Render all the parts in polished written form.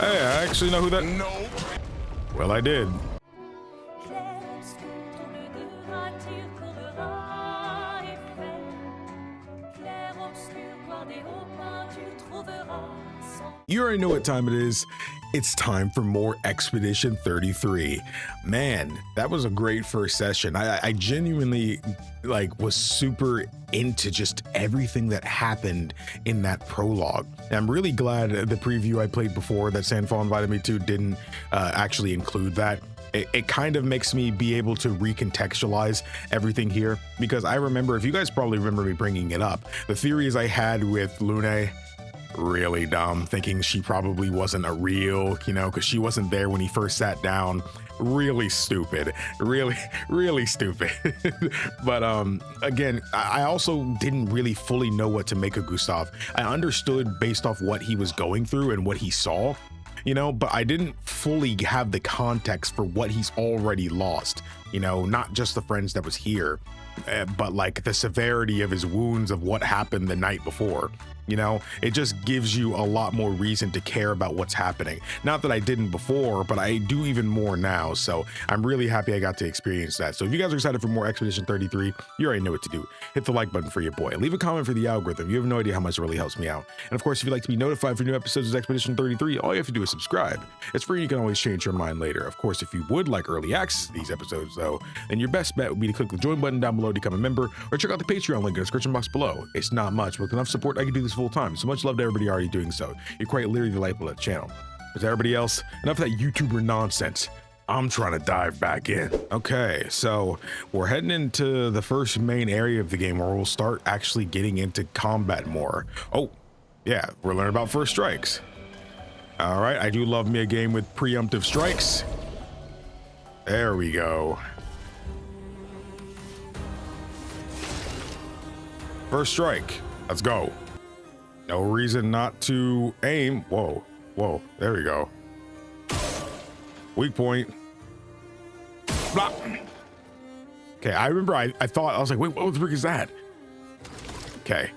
Hey, I actually know who that. No. Well, I did. Clair obscur, ton nœud de rature courera et fait. Clair obscur, gloire des hauts pins, tu trouveras sans. You already know what time it is. It's time for more Expedition 33. Man, that was a great first session. I genuinely was super into just everything that happened in that prologue. And I'm really glad the preview I played before that Sandfall invited me to didn't actually include that. It kind of makes me be able to recontextualize everything here, because I remember, if you guys probably remember me bringing it up, the theories I had with Lune, really dumb, thinking she probably wasn't a real, because she wasn't there when he first sat down. Really stupid, really stupid. But again, I also didn't really fully know what to make of Gustav. I understood based off what he was going through and what he saw, but I didn't fully have the context for what he's already lost, not just the friends that was here, but like the severity of his wounds, of what happened the night before. It just gives you a lot more reason to care about what's happening. Not that I didn't before, but I do even more now. So I'm really happy I got to experience that. So if you guys are excited for more Expedition 33, you already know what to do. Hit the like button for your boy. Leave a comment for the algorithm. You have no idea how much it really helps me out. And of course, if you'd like to be notified for new episodes of Expedition 33, all you have to do is subscribe. It's free. You can always change your mind later. Of course, if you would like early access to these episodes, though, then your best bet would be to click the join button down below to become a member, or check out the Patreon link in the description box below. It's not much, but with enough support, I can do this full time. So much love to everybody already doing so. You're quite literally the lifeblood of the channel. But to everybody else, enough of that YouTuber nonsense. I'm trying to dive back in. Okay, so we're heading into the first main area of the game where we'll start actually getting into combat more. Oh, yeah, we're learning about first strikes. All right, I do love me a game with preemptive strikes. There we go. First strike, let's go. No reason not to aim. Whoa, there we go. Weak point. Blah. Okay, I remember I thought, I was like, wait, what the frick is that? Okay,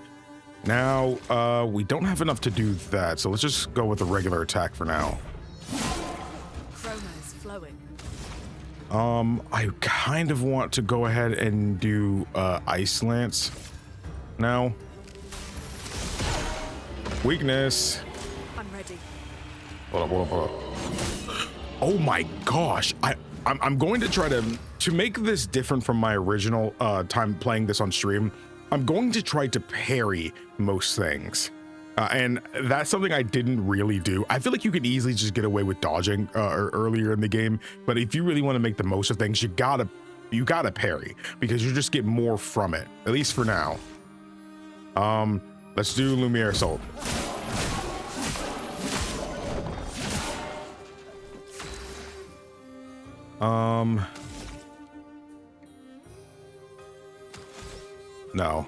now we don't have enough to do that, so let's just go with a regular attack for now. Chroma's flowing. I kind of want to go ahead and do Ice Lance now. Weakness. I'm ready. Hold up. Oh my gosh, I'm going to try to make this different from my original time playing this on stream. I'm going to try to parry most things, and that's something I didn't really do. I feel like you can easily just get away with dodging earlier in the game, but if you really want to make the most of things, you gotta parry, because you just get more from it, at least for now. Let's do Lumiere Assault. No.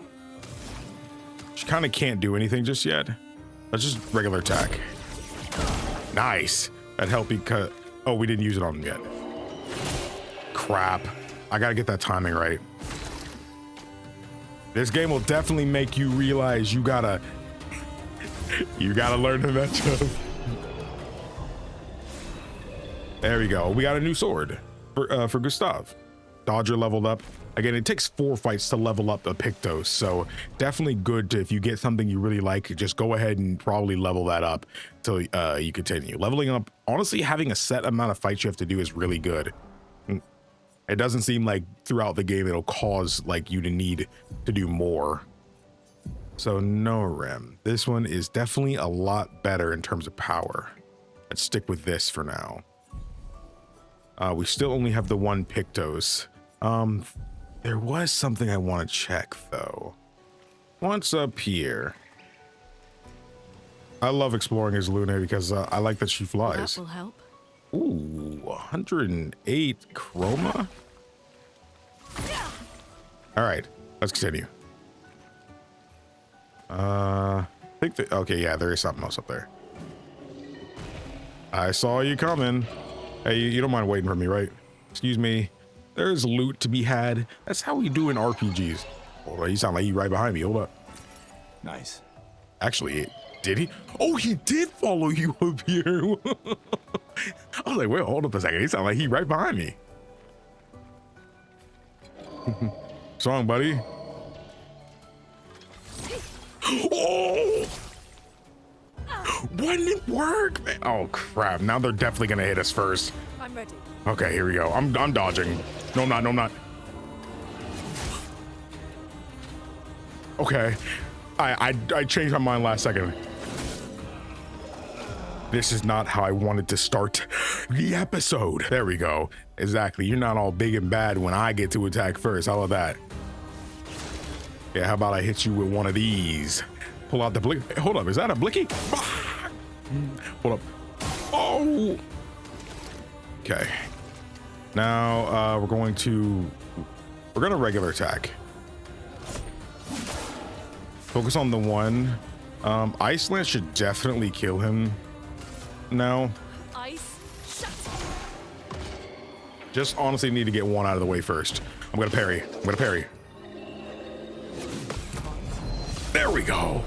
She kind of can't do anything just yet. Let's just regular attack. Nice. That helped me cut. Oh, we didn't use it on him yet. Crap. I gotta get that timing right. This game will definitely make you realize you gotta learn to match up. There we go. We got a new sword for Gustav. Dodger leveled up. Again, it takes 4 fights to level up a Pictos, so definitely good to, if you get something you really like, just go ahead and probably level that up till you continue. Leveling up, honestly, having a set amount of fights you have to do is really good. It doesn't seem like throughout the game it'll cause like you to need to do more. So no rem. This one is definitely a lot better in terms of power. Let's stick with this for now. We still only have the one Pictos. There was something I want to check though. What's up here? I love exploring as Lune because I like that she flies. That will help. Ooh, 108 chroma. All right, let's continue. I think that, okay, yeah, there is something else up there. I saw you coming. Hey, you don't mind waiting for me, right? Excuse me. There's loot to be had. That's how we do in RPGs. Hold on, you sound like you right behind me. Hold up. Nice. Actually, it Did he? Oh, he did follow you up here. I was like, wait, hold up a second. He sounded like he right behind me. Song, buddy. Oh! Wouldn't it work, man? Oh crap! Now they're definitely gonna hit us first. I'm ready. Okay, here we go. I'm dodging. No, I'm not. No, I'm not. Okay, I changed my mind last second. This is not how I wanted to start the episode. There we go. Exactly. You're not all big and bad when I get to attack first. How about that? Yeah, how about I hit you with one of these? Pull out the blick. Hey, hold up, is that a blicky? Hold up. Oh! Okay. Now, we're gonna regular attack. Focus on the one. Iceland should definitely kill him now. Ice, shut. Just honestly need to get one out of the way first. I'm gonna parry. There we go.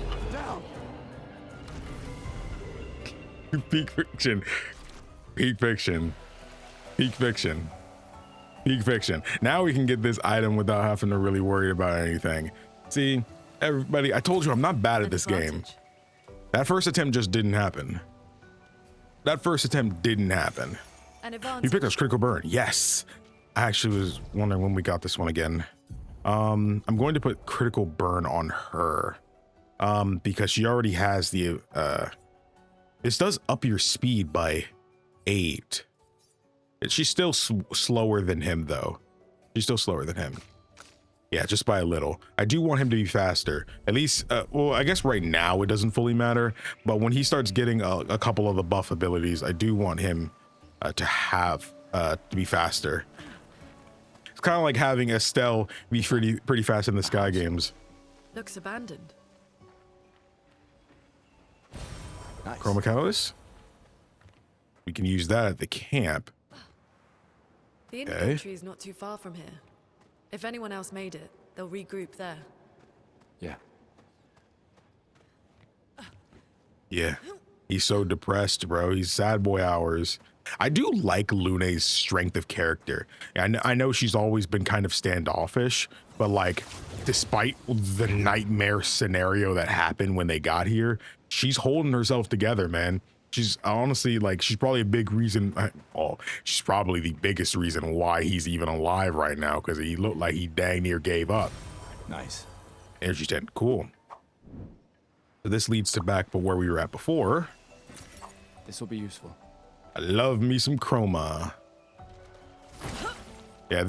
Peak fiction. Now we can get this item without having to really worry about anything. See, everybody, I told you I'm not bad at this game. That first attempt just didn't happen. An advantage. You picked us critical burn. Yes. I actually was wondering when we got this one again. I'm going to put critical burn on her. Because she already has the this does up your speed by 8. She's still slower than him though. Yeah, just by a little. I do want him to be faster. At least, well, I guess right now it doesn't fully matter, but when he starts getting a couple of the buff abilities, I do want him to be faster. It's kind of like having Estelle be pretty fast in the Sky games. Looks abandoned. Nice. Chroma catalyst. We can use that at the camp. The inventory is not too far from here. If anyone else made it, they'll regroup there. Yeah. Yeah. He's so depressed, bro. He's sad boy hours. I do like Lune's strength of character. I know she's always been kind of standoffish, but like, despite the nightmare scenario that happened when they got here, she's holding herself together, man. She's honestly like, she's probably a big reason. She's probably the biggest reason why he's even alive right now, because he looked like he dang near gave up. Nice. Energy 10. Cool. So this leads to back to where we were at before. This will be useful. I love me some chroma. Yeah,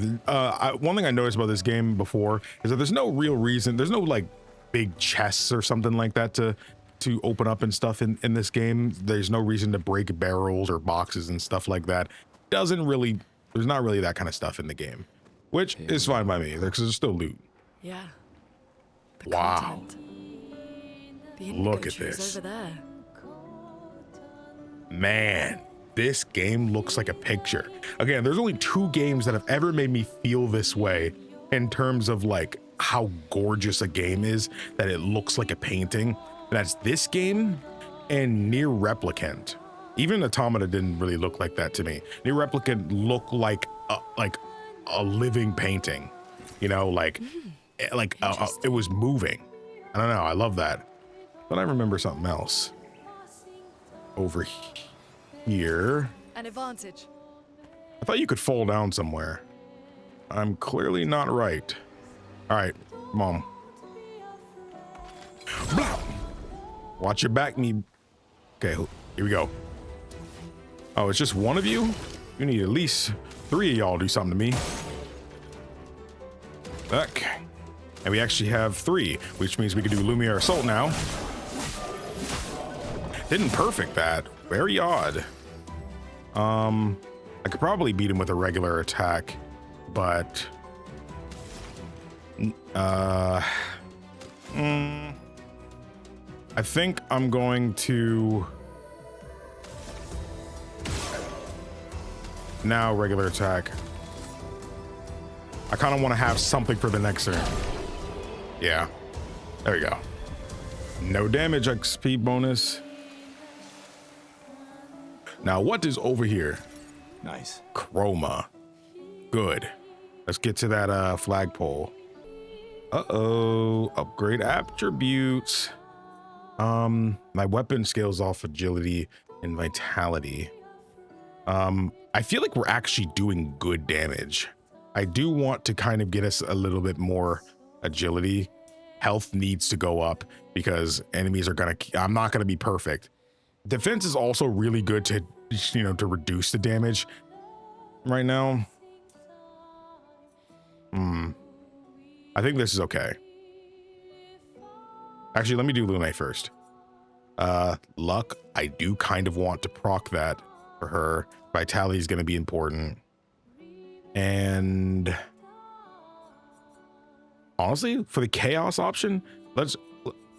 one thing I noticed about this game before is that there's no real reason. There's no like big chests or something like that to open up and stuff in this game. There's no reason to break barrels or boxes and stuff like that. There's not really that kind of stuff in the game, which is fine by me because there's still loot. Yeah. The Wow. content. The Look at tree is this. over there. Man, this game looks like a picture. Again, there's only 2 games that have ever made me feel this way in terms of like how gorgeous a game is, that it looks like a painting. That's this game and Near Replicant. Even Automata didn't really look like that to me. Near Replicant looked like a living painting, you know, like it was moving. I don't know. I love that. But I remember something else over here. An advantage. I thought you could fall down somewhere. I'm clearly not right. All right, come on. Blah! Watch your back, me. Okay, here we go. Oh, it's just one of you? You need at least 3 of y'all to do something to me. Okay. And we actually have 3, which means we can do Lumiere Assault now. Didn't perfect that. Very odd. I could probably beat him with a regular attack, but I think I'm going to now regular attack. I kind of want to have something for the next turn. Yeah, there we go. No damage XP bonus. Now, what is over here? Nice. Chroma. Good. Let's get to that flagpole. Uh-oh. Upgrade attributes. My weapon scales off agility and vitality. I feel like we're actually doing good damage. I do want to kind of get us a little bit more agility. Health needs to go up because enemies are gonna, I'm not gonna be perfect. Defense is also really good to, you know, to reduce the damage right now. I think this is okay. Actually, let me do Lune first. Luck, I do kind of want to proc that for her. Vitality is going to be important. And honestly, for the chaos option, let's,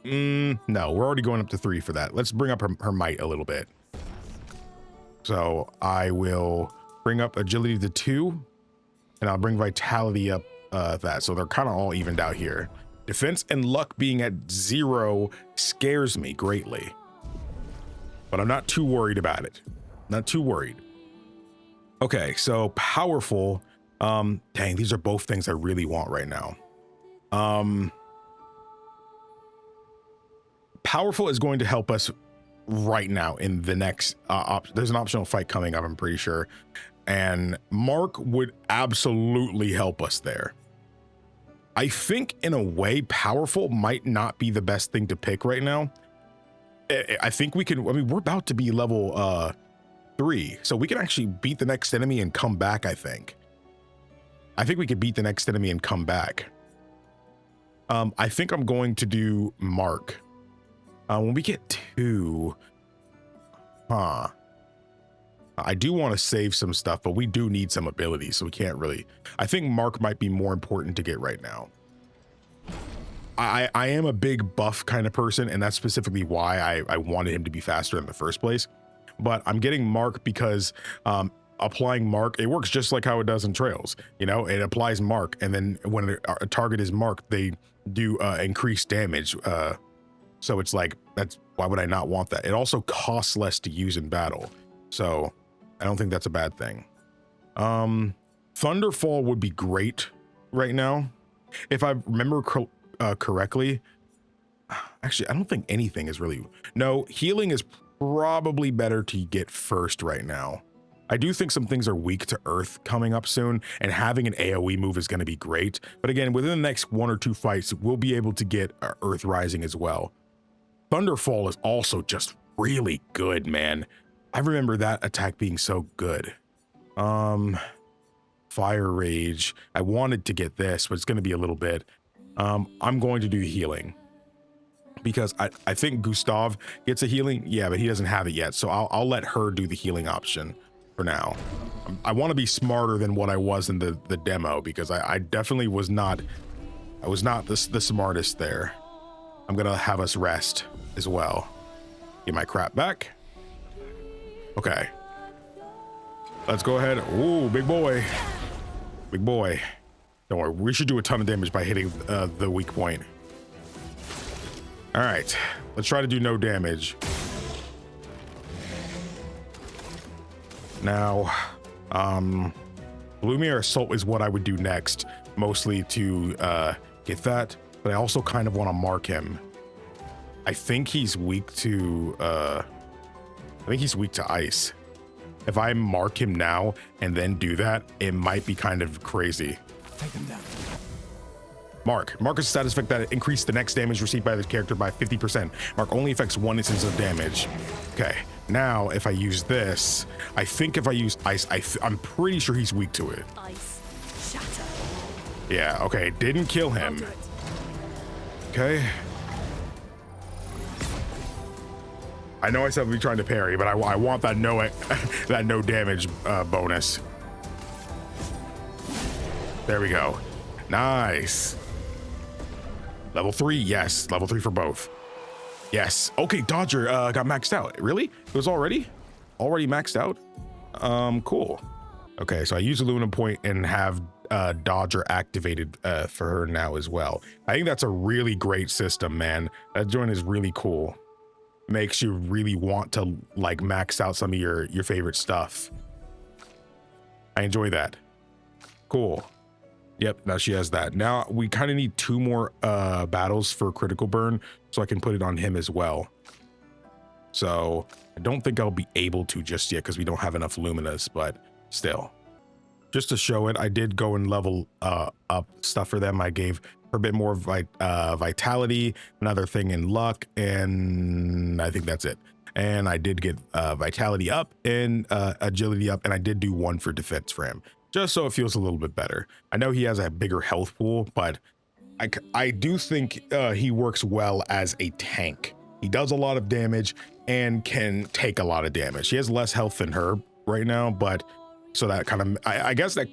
no, we're already going up to 3 for that. Let's bring up her might a little bit. So I will bring up agility to 2 and I'll bring vitality up that. So they're kind of all evened out here. Defense and luck being at 0 scares me greatly, but I'm not too worried about it. Not too worried. Okay, so powerful. Dang, these are both things I really want right now. Powerful is going to help us right now in the next there's an optional fight coming up, I'm pretty sure, and Mark would absolutely help us there. I think in a way powerful might not be the best thing to pick right now. I think we can, I mean, we're about to be level 3, so we can actually beat the next enemy and come back. I think we could beat the next enemy and come back. I think I'm going to do Mark. When we get 2, I do want to save some stuff, but we do need some abilities, so we can't really. I think Mark might be more important to get right now. I am a big buff kind of person, and that's specifically why I wanted him to be faster in the first place. But I'm getting Mark because applying Mark, it works just like how it does in Trails. You know, it applies Mark, and then when a target is marked, they do increased damage. So it's like, that's why would I not want that? It also costs less to use in battle, so I don't think that's a bad thing. Thunderfall would be great right now. If I remember correctly, actually, I don't think anything is really, no, healing is probably better to get first right now. I do think some things are weak to earth coming up soon, and having an AoE move is going to be great. But again, within the next 1 or 2 fights, we'll be able to get Earth Rising as well. Thunderfall is also just really good, man. I remember that attack being so good. Fire Rage. I wanted to get this, but it's going to be a little bit. I'm going to do healing because I think Gustav gets a healing. Yeah, but he doesn't have it yet. So I'll let her do the healing option for now. I want to be smarter than what I was in the demo, because I definitely was not, the smartest there. I'm going to have us rest as well. Get my crap back. Okay. Let's go ahead. Ooh, big boy. Big boy. Don't worry, we should do a ton of damage by hitting the weak point. All right, let's try to do no damage. Now, Bloomier Assault is what I would do next, mostly to get that, but I also kind of want to mark him. I think he's weak to ice. If I mark him now and then do that, it might be kind of crazy. Take him down. Mark is a status effect that increased the next damage received by the character by 50%. Mark only affects 1 instance of damage. Okay, now if I use this, I think if I use ice, I'm pretty sure he's weak to it. Ice. Shatter. Yeah, okay, didn't kill him. Okay. I know I said we'd be trying to parry, but I want that no damage bonus. There we go. Nice. Level 3, yes. Level 3 for both. Yes. Okay, Dodger got maxed out. Really? It was already maxed out? Cool. Okay, so I use a Luna Point and have dodger activated for her now as well. I think that's a really great system, man. That joint is really cool. Makes you really want to like max out some of your favorite stuff. I enjoy that. Cool. Yep, now she has that. Now we kind of need 2 more battles for critical burn, so I can put it on him as well. So I don't think I'll be able to just yet because we don't have enough luminas, but still. Just to show it, I did go and level up stuff for them. I gave her a bit more vitality, another thing in luck, and I think that's it. And I did get vitality up and agility up, and I did do 1 for defense for him, just so it feels a little bit better. I know he has a bigger health pool, but I do think he works well as a tank. He does a lot of damage and can take a lot of damage. He has less health than her right now, but so that kind of, I guess that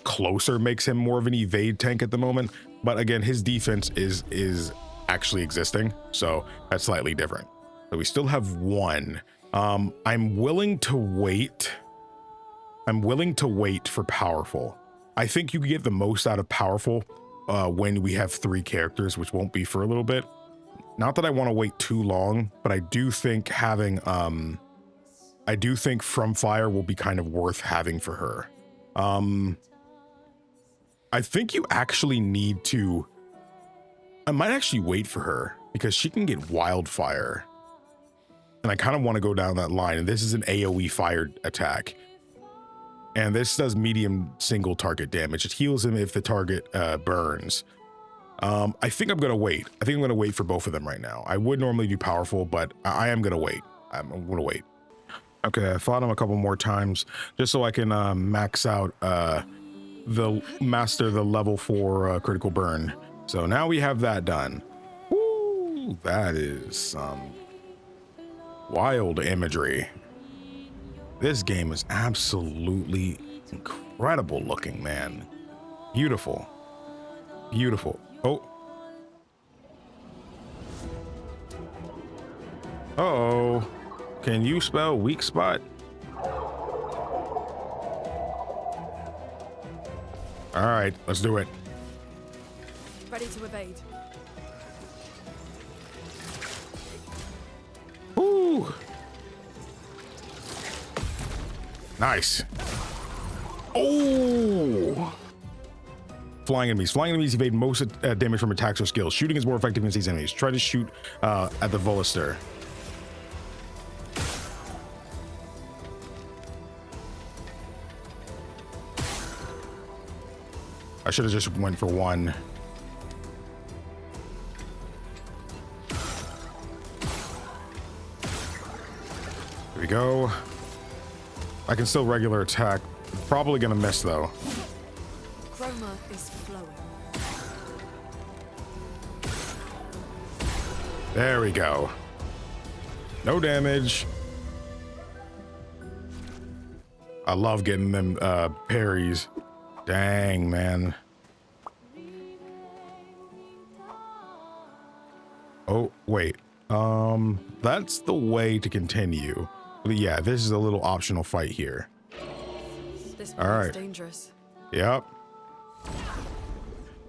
closer makes him more of an evade tank at the moment. But again, his defense is actually existing, so that's slightly different. So we still have 1. I'm willing to wait. I'm willing to wait for powerful. I think you can get the most out of powerful when we have 3 characters, which won't be for a little bit. Not that I want to wait too long, but I do think having I do think From Fire will be kind of worth having for her. I think you actually need to, I might actually wait for her because she can get Wildfire. And I kind of want to go down that line. And this is an AoE fired attack. And this does medium single target damage. It heals him if the target burns. I think I'm going to wait. I think I'm going to wait for both of them right now. I would normally do powerful, but I am going to wait. I'm going to wait. Okay, I fought him a couple more times just so I can max out the level 4 critical burn. So now we have that done. Woo, that is some wild imagery. This game is absolutely incredible looking, man. Beautiful. Beautiful. Oh. Uh-oh. Can you spell weak spot? All right, let's do it. Ready to evade. Ooh. Nice. Oh. Flying enemies evade most damage from attacks or skills. Shooting is more effective against these enemies. Try to shoot at the Volister. I should have just went for 1. Here we go. I can still regular attack. Probably gonna miss though. Chroma is flowing. There we go. No damage. I love getting them parries. Dang, man. Oh, wait. That's the way to continue. But yeah, this is a little optional fight here. This All right. is dangerous. Yep.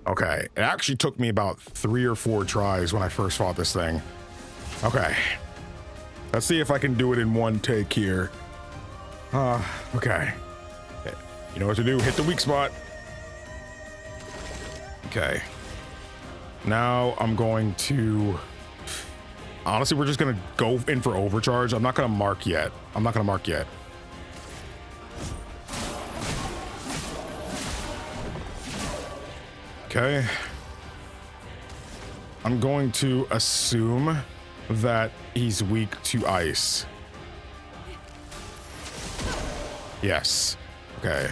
Okay. It actually took me about 3 or 4 tries when I first fought this thing. Okay. Let's see if I can do it in 1 take here. Okay. You know what to do. Hit the weak spot. Okay. Now I'm going to... Honestly, we're just going to go in for overcharge. I'm not going to mark yet. Okay. I'm going to assume that he's weak to ice. Yes. Okay.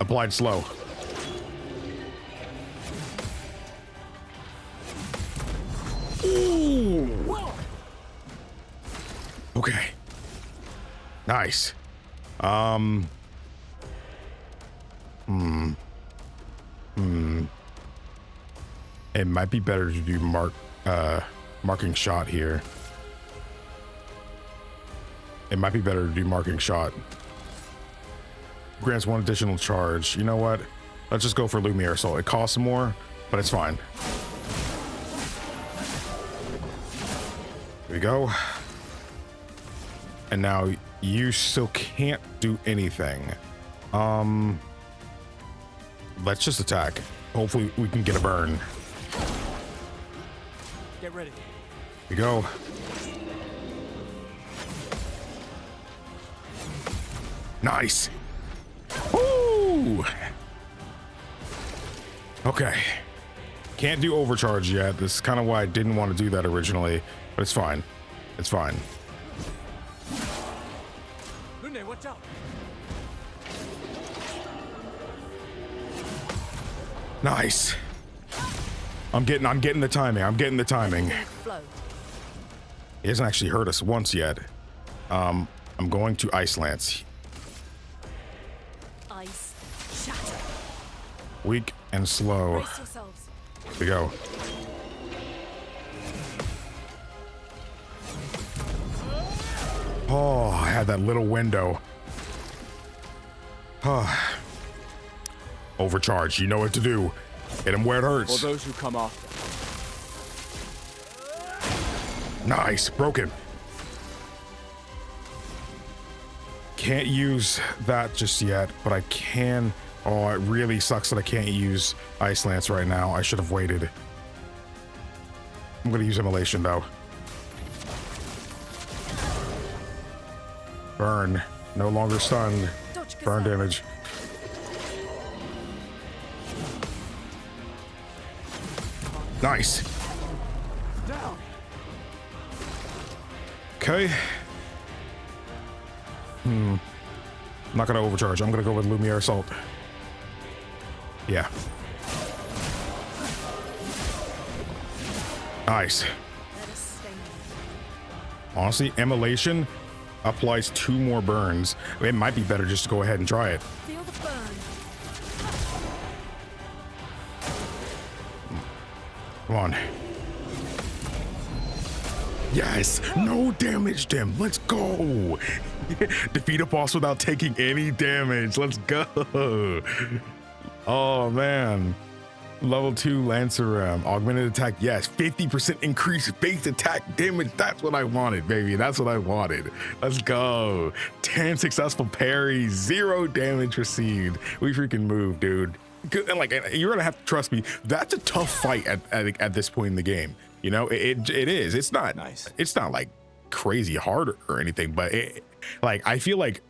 Applied slow. Ooh. Okay. Nice. It might be better to do marking shot here. It might be better to do marking shot. Grants 1 additional charge. You know what? Let's just go for Lumiere Assault. It costs more, but it's fine. Here we go. And now you still can't do anything. Let's just attack. Hopefully we can get a burn. Get ready. Here we go. Nice. Woo! Okay. Can't do overcharge yet. This is kind of why I didn't want to do that originally, but it's fine. It's fine. Lune, watch out. Nice. I'm getting the timing. I'm getting the timing. Flow. He hasn't actually hurt us once yet. I'm going to Ice Lance. Ice. Shatter. Weak and slow. Brace yourselves. Here we go. Oh, I had that little window. Overcharge. You know what to do. Hit him where it For hurts. those who come after. Nice. Broken. Can't use that just yet, but I can. Oh, it really sucks that I can't use Ice Lance right now. I should have waited. I'm going to use Immolation, though. Burn. No longer stunned. Dodge Burn gazelle. damage. Nice. Down. Okay. I'm not going to overcharge. I'm going to go with Lumiere Assault. Yeah. Nice. Let us stay. Honestly, Immolation applies 2 more burns. It might be better just to go ahead and try it. Feel the burn. Come on. Yes. No damage to him. Let's go. Defeat a boss without taking any damage. Let's go. Oh, man. Level 2 Lancer augmented attack. Yes. 50% increase base attack damage. That's what I wanted, baby. That's what I wanted. Let's go. 10 successful parries. 0 damage received. We freaking move, dude. And like, you're gonna have to trust me. That's a tough fight at this point in the game. You know, it is. It's not Nice. It's not like crazy hard or anything, but like I feel like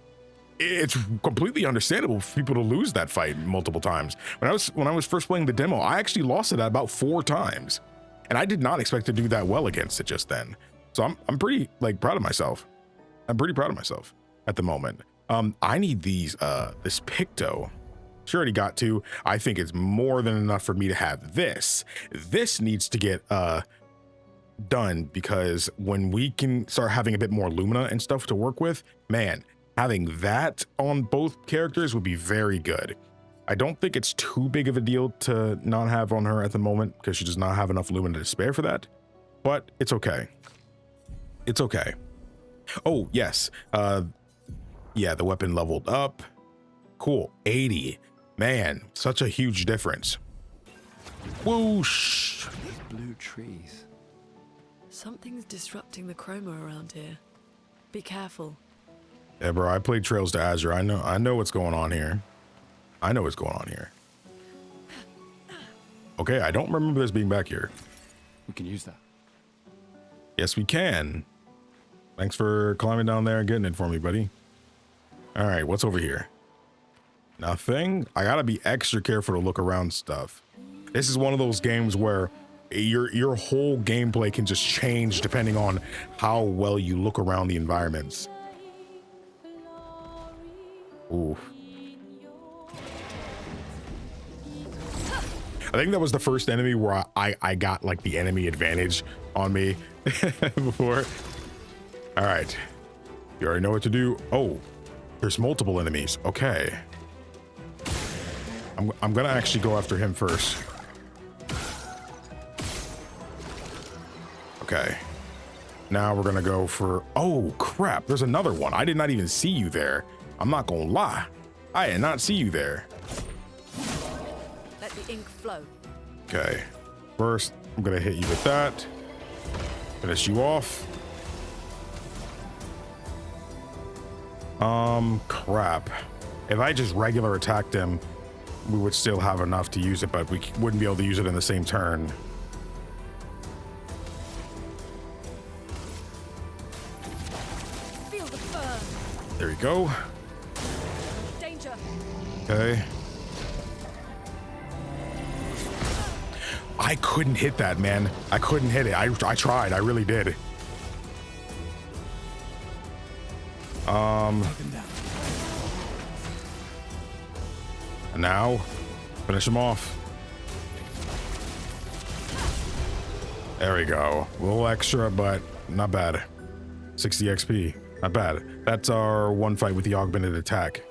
it's completely understandable for people to lose that fight multiple times. When I was first playing the demo, I actually lost it about 4 times, and I did not expect to do that well against it just then. So I'm pretty like proud of myself. I'm pretty proud of myself at the moment. I need these this Picto. She already got 2. I think it's more than enough for me to have this. This needs to get done, because when we can start having a bit more Lumina and stuff to work with, man, having that on both characters would be very good. I don't think it's too big of a deal to not have on her at the moment, because she does not have enough Lumina to spare for that, but it's okay. It's okay. Oh, yes. Yeah, the weapon leveled up. Cool. 80. Man, such a huge difference. Whoosh. These blue trees. Something's disrupting the chroma around here. Be careful. Yeah, bro, I played Trails to Azure. I know what's going on here. I know what's going on here. Okay, I don't remember this being back here. We can use that. Yes, we can. Thanks for climbing down there and getting it for me, buddy. All right, what's over here? Nothing. I gotta be extra careful to look around stuff. This is one of those games where your whole gameplay can just change depending on how well you look around the environments. Ooh. I think that was the first enemy where I got like the enemy advantage on me before. All right. You already know what to do. Oh, there's multiple enemies. Okay. I'm gonna actually go after him first. Okay. Now we're gonna go for, oh crap, there's another one. I did not even see you there. I'm not gonna lie. I did not see you there. let the ink flow. Okay. First, I'm gonna hit you with that. Finish you off. Crap. If I just regular attacked him, we would still have enough to use it, but we wouldn't be able to use it in the same turn. Feel the burn. There we go. Danger. Okay. I couldn't hit that, man. I couldn't hit it. I tried. I really did. And now, finish him off. There we go. A little extra, but not bad. 60 XP. Not bad. That's our one fight with the augmented attack.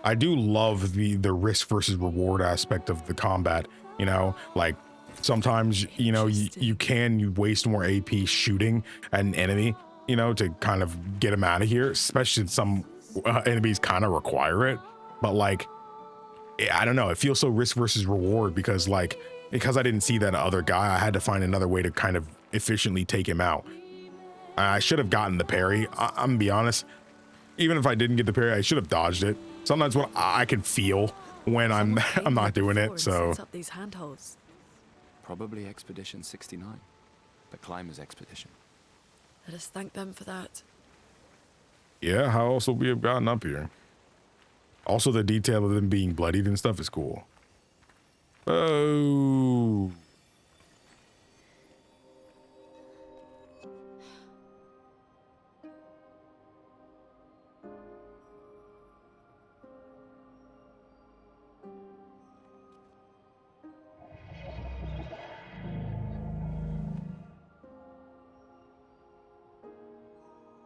I do love the risk versus reward aspect of the combat. You know, like sometimes, you know, you can waste more AP shooting at an enemy, you know, to kind of get him out of here, especially some enemies kind of require it. But like, I don't know, it feels so risk versus reward because I didn't see that other guy, I had to find another way to kind of efficiently take him out. I should have gotten the parry. I'm gonna be honest, even if I didn't get the parry, I should have dodged it. Sometimes when I can feel when I'm not doing it, so Up these handholds. Probably Expedition 69, the climber's expedition. Let us thank them for that. yeah, how else would we have gotten up here? Also, the detail of them being bloodied and stuff is cool. Oh.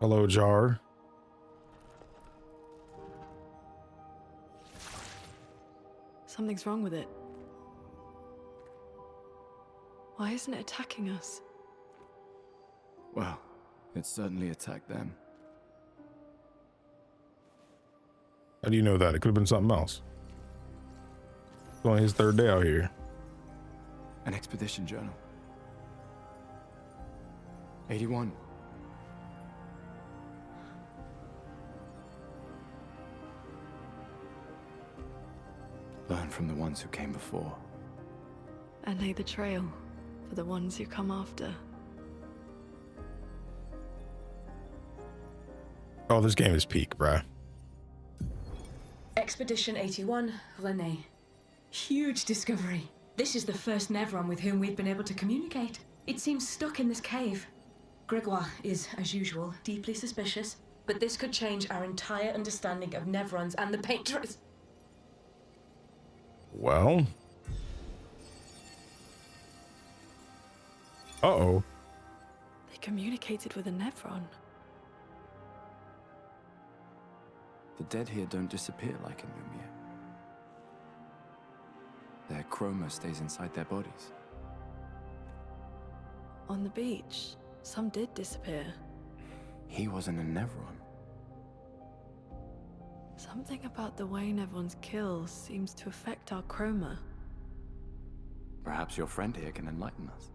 Hello, jar. Something's wrong with it. Why isn't it attacking us? Well, it certainly attacked them. How do you know that? It could have been something else. It's only his third day out here. An expedition journal. 81. Learn from the ones who came before. And lay the trail for the ones who come after. Oh, this game is peak, bruh. Expedition 81, René. Huge discovery. This is the first Nevron with whom we've been able to communicate. It seems stuck in this cave. Gregoire is, as usual, deeply suspicious, but this could change our entire understanding of Nevrons and the Paintress. Well. Uh-oh. They communicated with a Nevron. The dead here don't disappear like in Lumiere. Their chroma stays inside their bodies. On the beach, some did disappear. He wasn't a Nevron. Something about the way Nevrons kill seems to affect our chroma. Perhaps your friend here can enlighten us.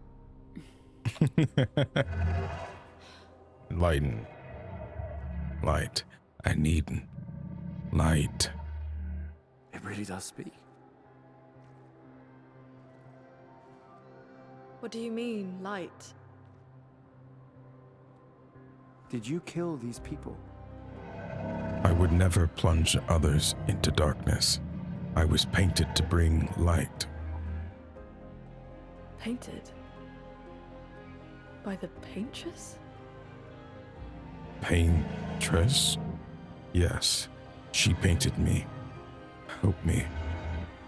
Enlighten. Light. I need light. It really does speak. What do you mean, light? Did you kill these people? I would never plunge others into darkness. I was painted to bring light. Painted? By the Paintress? Paintress? Yes, she painted me. Help me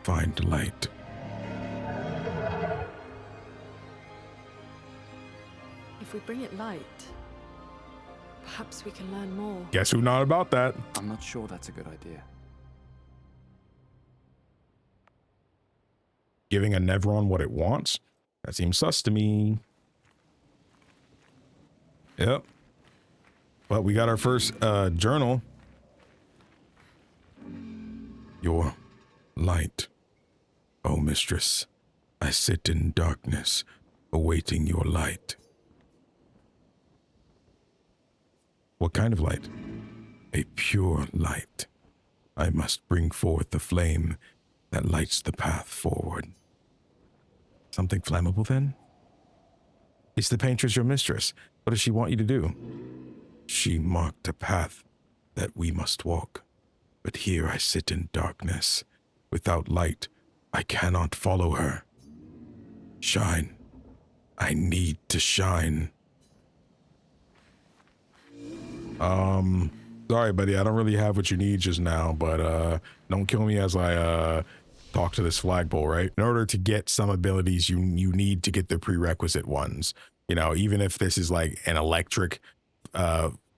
find light. If we bring it light, perhaps we can learn more. Guess who not about that? I'm not sure that's a good idea. Giving a Nevron what it wants? That seems sus to me. Yep. But we got our first journal. Your light. Oh, mistress, I sit in darkness, awaiting your light. What kind of light? A pure light. I must bring forth the flame that lights the path forward. Something flammable, then? Is the Paintress your mistress? What does she want you to do? She marked a path that we must walk, but here I sit in darkness. Without light, I cannot follow her. Shine. I need to shine. Sorry, buddy, I don't really have what you need just now, but don't kill me as I talk to this flagpole, right? In order to get some abilities, you need to get the prerequisite ones. You know, even if this is like an electric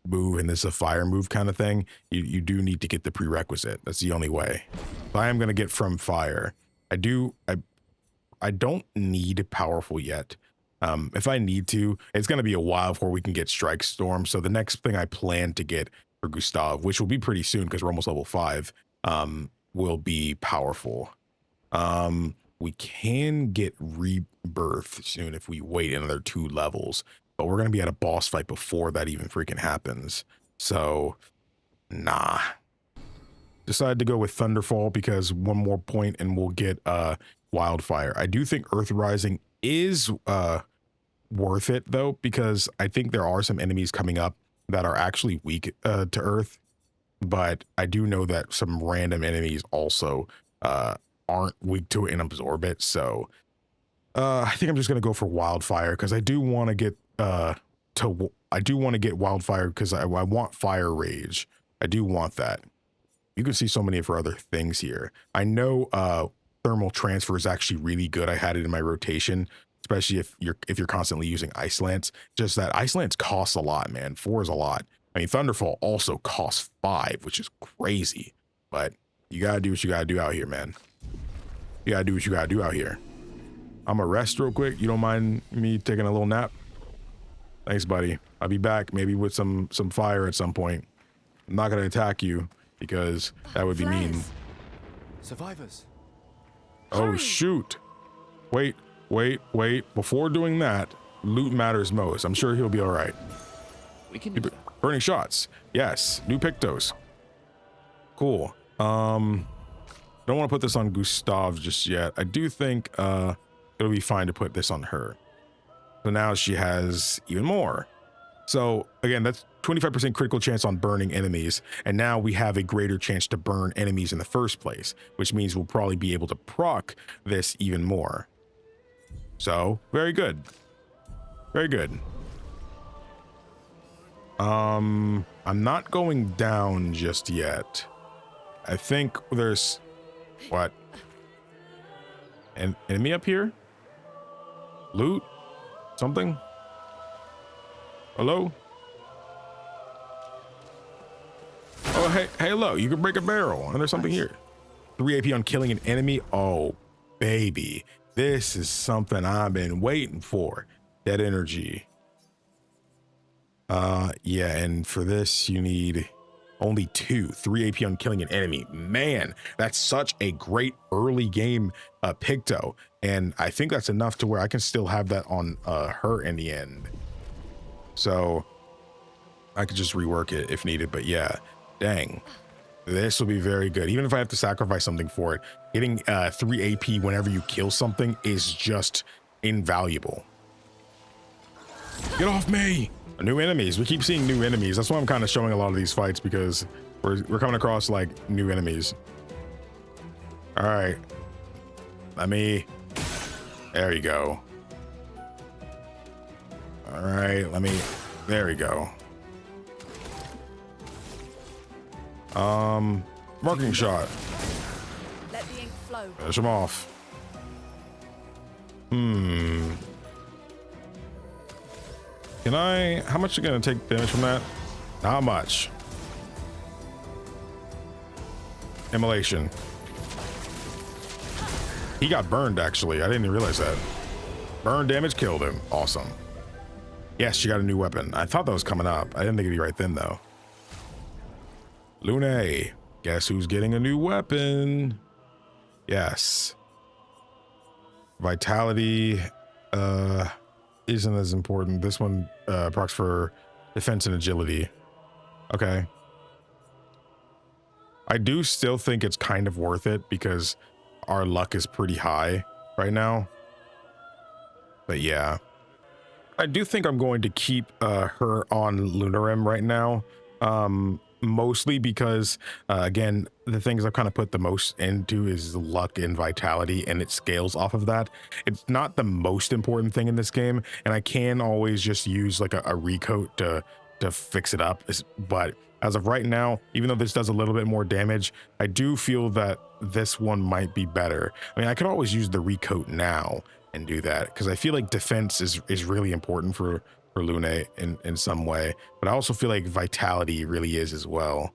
move and this is a fire move kind of thing, you do need to get the prerequisite. That's the only way. So I am going to get from fire. I don't need powerful yet. If I need to, it's going to be a while before we can get Strike Storm. So the next thing I plan to get for Gustav, which will be pretty soon because we're almost level 5, will be powerful. We can get Rebirth soon if we wait another 2 levels, but we're going to be at a boss fight before that even freaking happens. So, nah. Decided to go with Thunderfall because one more point and we'll get Wildfire. I do think Earth Rising is worth it though, because I think there are some enemies coming up that are actually weak to Earth, but I do know that some random enemies also aren't weak to it and absorb it. So I think I'm just gonna go for Wildfire because I do want to get Wildfire because I want Fire Rage. I do want that. You can see so many of her other things here. I know Thermal Transfer is actually really good. I had it in my rotation, especially if you're constantly using Ice Lance. Just that Ice Lance costs a lot, man. 4 is a lot. I mean, Thunderfall also costs 5, which is crazy. But you gotta do what you gotta do out here, man. You gotta do what you gotta do out here. I'm gonna rest real quick. You don't mind me taking a little nap? Thanks, buddy. I'll be back maybe with some fire at some point. I'm not gonna attack you because that would be mean. Survivors. Oh, shoot. Wait. Before doing that, loot matters most. I'm sure he'll be all right. We can do that. Burning shots. Yes. New Pictos. Cool. Don't want to put this on Gustav just yet. I do think it'll be fine to put this on her. So now she has even more. So again, that's 25% critical chance on burning enemies. And now we have a greater chance to burn enemies in the first place, which means we'll probably be able to proc this even more. So very good. Very good. I'm not going down just yet. I think there's what? An enemy up here? Loot? Something? Hello? Oh, hey, hello. You can break a barrel. And there's something here. 3 AP on killing an enemy. Oh, baby. This is something I've been waiting for. Dead energy. Yeah, and for this, you need only 2. 3 AP on killing an enemy. Man, that's such a great early game Picto. And I think that's enough to where I can still have that on her in the end. So I could just rework it if needed, but yeah, dang, this will be very good. Even if I have to sacrifice something for it, getting 3 AP whenever you kill something is just invaluable. Get off me! New enemies. We keep seeing new enemies. That's why I'm kind of showing a lot of these fights, because we're coming across like new enemies. All right, there you go. All right, there we go. Marking shot. Let the ink flow. Finish him off. Can I, how much are you gonna take damage from that? Not much. Immolation. He got burned, actually. I didn't even realize that. Burn damage killed him. Awesome. Yes, she got a new weapon. I thought that was coming up. I didn't think it'd be right then, though. Lune. Guess who's getting a new weapon? Yes. Vitality isn't as important. This one procs for defense and agility. Okay. I do still think it's kind of worth it because our luck is pretty high right now. But yeah, I do think I'm going to keep her on Lunarim right now. Mostly because again, the things I've kind of put the most into is luck and vitality, and it scales off of that. It's not the most important thing in this game, and I can always just use like a recoat to fix it up. But as of right now, even though this does a little bit more damage, I do feel that this one might be better. I mean, I could always use the recoat now and do that because I feel like defense is really important for Lune in some way, but I also feel like vitality really is as well.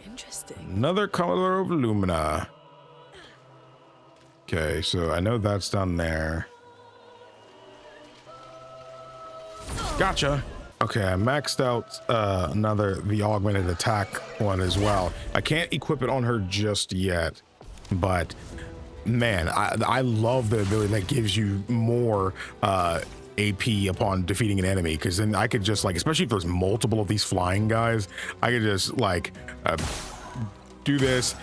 Interesting. Another color of Lumina. Okay, so I know that's down there. Gotcha. Okay, I maxed out the augmented attack one as well. I can't equip it on her just yet, but man, I love the ability that gives you more AP upon defeating an enemy, because then I could just like, especially if there's multiple of these flying guys, I could just like do this,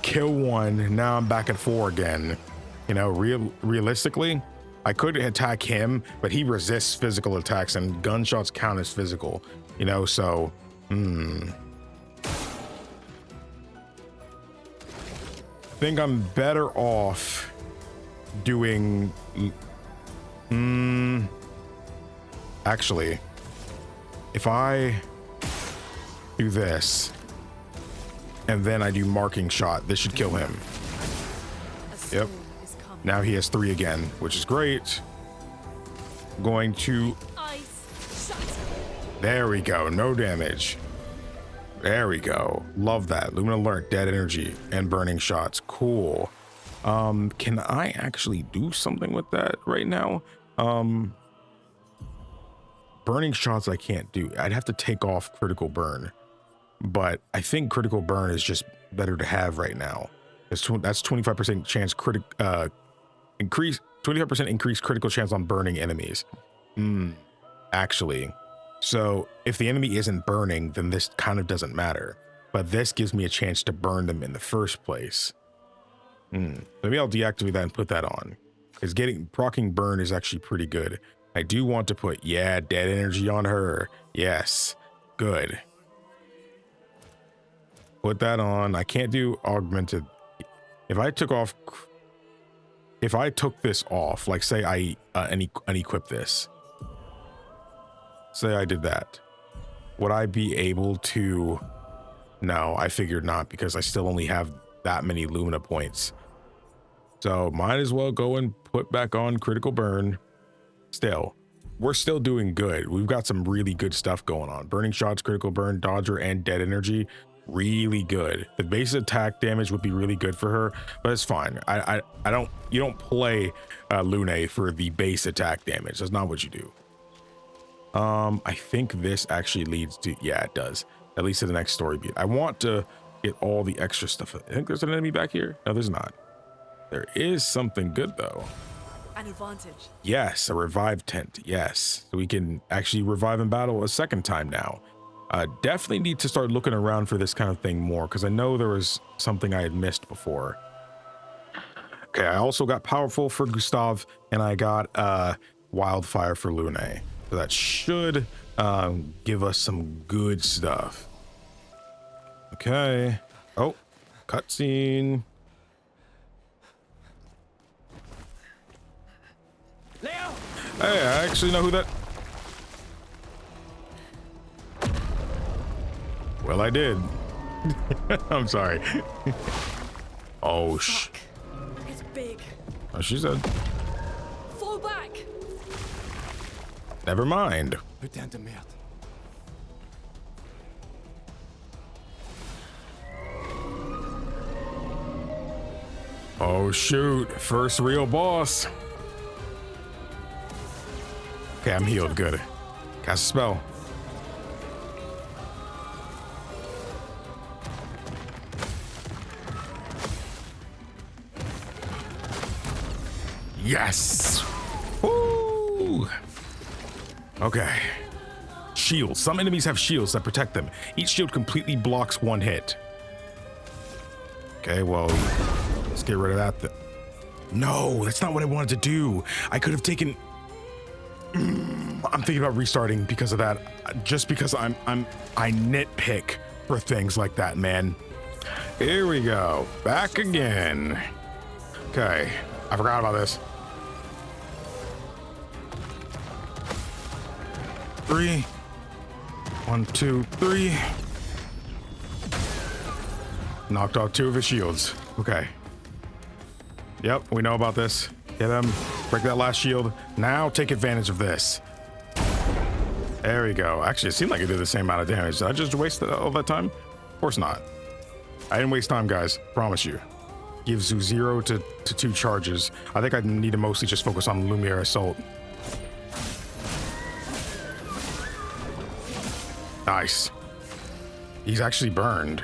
kill one, now I'm back at 4 again. You know, realistically, I could attack him, but he resists physical attacks and gunshots count as physical, you know, so I think I'm better off doing actually, if I do this and then I do marking shot, this should kill him. Yep. Now he has 3 again, which is great. Going to, there we go, no damage. There we go. Love that. Lumen alert, dead energy, and burning shots. Cool. Can I actually do something with that right now? Burning shots I can't do. I'd have to take off critical burn, but I think critical burn is just better to have right now. That's 25% chance increase, 25% increased critical chance on burning enemies. Actually, so if the enemy isn't burning, then this kind of doesn't matter, but this gives me a chance to burn them in the first place. Maybe I'll deactivate that and put that on, because proccing burn is actually pretty good. I do want to put, yeah, dead energy on her. Yes, good. Put that on. I can't do augmented. If I took this off, like say I unequip this, say I did that, would I be able to? No, I figured not, because I still only have that many Lumina points. So might as well go and put back on critical burn. Still, we're still doing good. We've got some really good stuff going on. Burning shots, critical burn, dodger, and dead energy. Really good. The base attack damage would be really good for her, but it's fine. You don't play Lune for the base attack damage. That's not what you do. I think this actually leads to, yeah, it does. At least to the next story beat. I want to get all the extra stuff. I think there's an enemy back here. No, there's not. There is something good though. An advantage. Yes, a revive tent. Yes, so we can actually revive in battle a second time now. Definitely need to start looking around for this kind of thing more, because I know there was something I had missed before. Okay, I also got powerful for Gustav, and I got wildfire for Lune. So that should give us some good stuff. Okay. Oh, cutscene. Leo! Hey, I actually know who that. Well, I did. I'm sorry. Oh, Fuck. It's big. Oh, she said. Fall back. Never mind. Putain de merde. Oh, shoot. First real boss. Okay, I'm healed. Good. Cast a spell. Yes. Woo. Okay. Shields. Some enemies have shields that protect them. Each shield completely blocks one hit. Okay, well, let's get rid of that. No, that's not what I wanted to do. I could have taken... I'm thinking about restarting because of that. Just because I nitpick for things like that, man. Here we go. Back again. Okay. I forgot about this. 3. 1, 2, 3. Knocked off 2 of his shields. Okay. Yep, we know about this. Get him. Break that last shield. Now take advantage of this. There we go. Actually, it seemed like it did the same amount of damage. Did I just waste all that time? Of course not. I didn't waste time, guys. Promise you. Gives you 0 to 2 charges. I think I need to mostly just focus on Lumiere Assault. Nice. He's actually burned.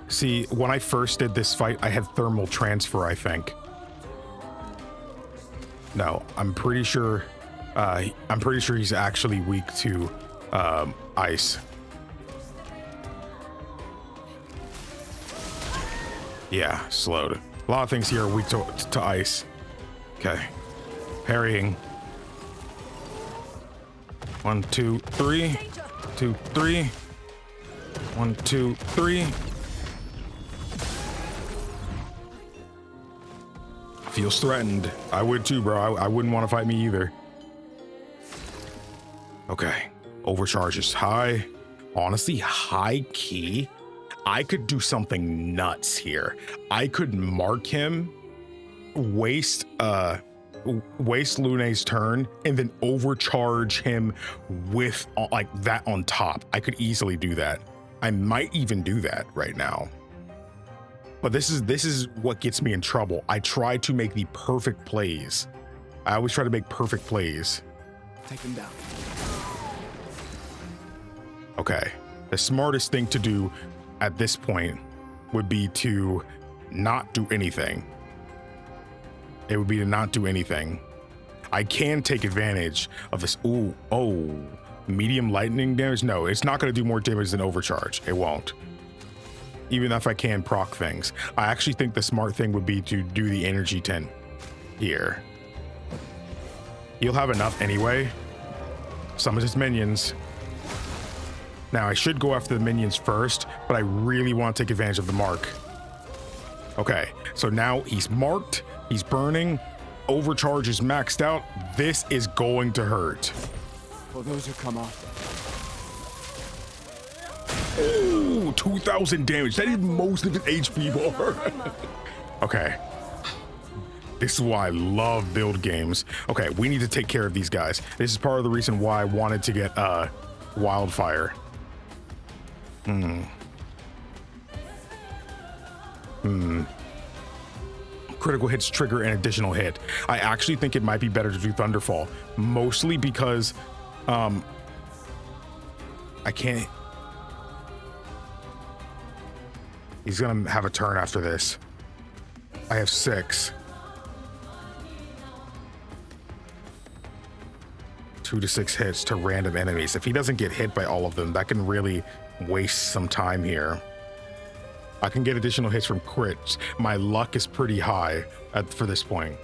See, when I first did this fight, I had thermal transfer, I think. No, I'm pretty sure he's actually weak to ice. Yeah, slowed. A lot of things here are weak to ice. Okay. Parrying. 1, 2, 3. 2, 3. 1, 2, 3. Feels threatened. I would too, bro. I wouldn't want to fight me either. Okay. Overcharges. High. Honestly, high key. I could do something nuts here. I could mark him, waste Lune's turn, and then overcharge him with like that on top. I could easily do that. I might even do that right now. But this is what gets me in trouble. I try to make the perfect plays. I always try to make perfect plays. Take him down. Okay. The smartest thing to do at this point would be to not do anything. It would be to not do anything. I can take advantage of this. Ooh, oh, medium lightning damage? No, it's not going to do more damage than overcharge. It won't. Even if I can proc things. I actually think the smart thing would be to do the energy tint here. He'll have enough anyway. Some of his minions. Now I should go after the minions first, but I really want to take advantage of the mark. Okay, so now he's marked, he's burning, overcharge is maxed out. This is going to hurt. For those who come after. Ooh, 2,000 damage. That is most of his HP bar. Okay. This is why I love build games. Okay, we need to take care of these guys. This is part of the reason why I wanted to get Wildfire. Critical hits trigger an additional hit. I actually think it might be better to do Thunderfall, mostly because I can't. He's gonna have a turn after this. I have 6. 2 to 6 hits to random enemies. If he doesn't get hit by all of them, that can really waste some time here. I can get additional hits from crits. My luck is pretty high for this point.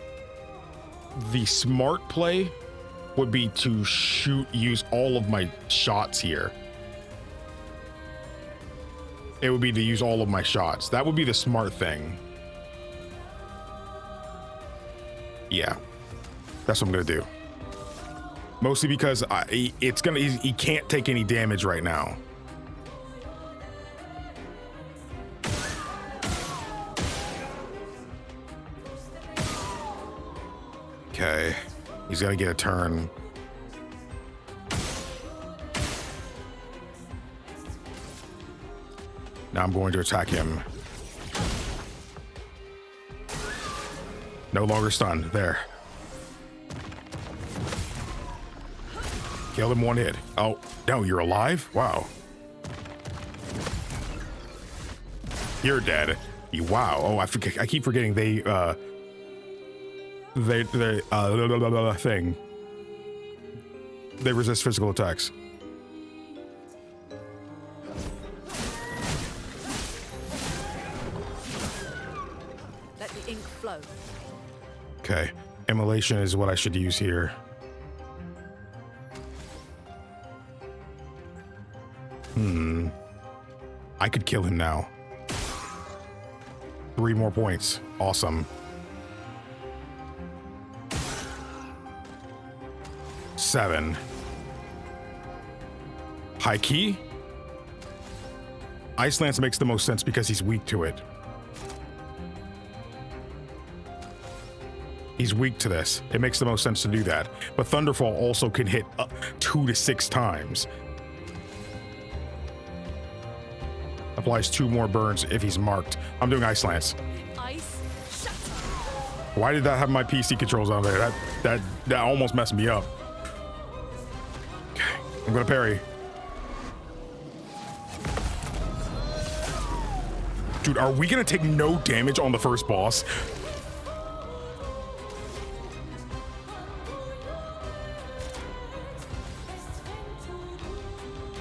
The smart play would be to use all of my shots here. It would be to use all of my shots. That would be the smart thing. Yeah, that's what I'm gonna do. Mostly because he can't take any damage right now. Okay, he's gotta get a turn. Now I'm going to attack him. No longer stunned. There. Killed him 1 hit. Oh, no, you're alive? Wow. You're dead. Wow. Oh, I keep forgetting they thing. They resist physical attacks. Let the ink flow. Okay. Immolation is what I should use here. I could kill him now. 3 more points. Awesome. 7. High key? Ice Lance makes the most sense because he's weak to it. He's weak to this. It makes the most sense to do that. But Thunderfall also can hit 2 to 6 times. Applies 2 more burns if he's marked. I'm doing Ice Lance. Ice shatter. Why did that have my PC controls on there? That almost messed me up. Okay, I'm gonna parry. Dude, are we gonna take no damage on the first boss?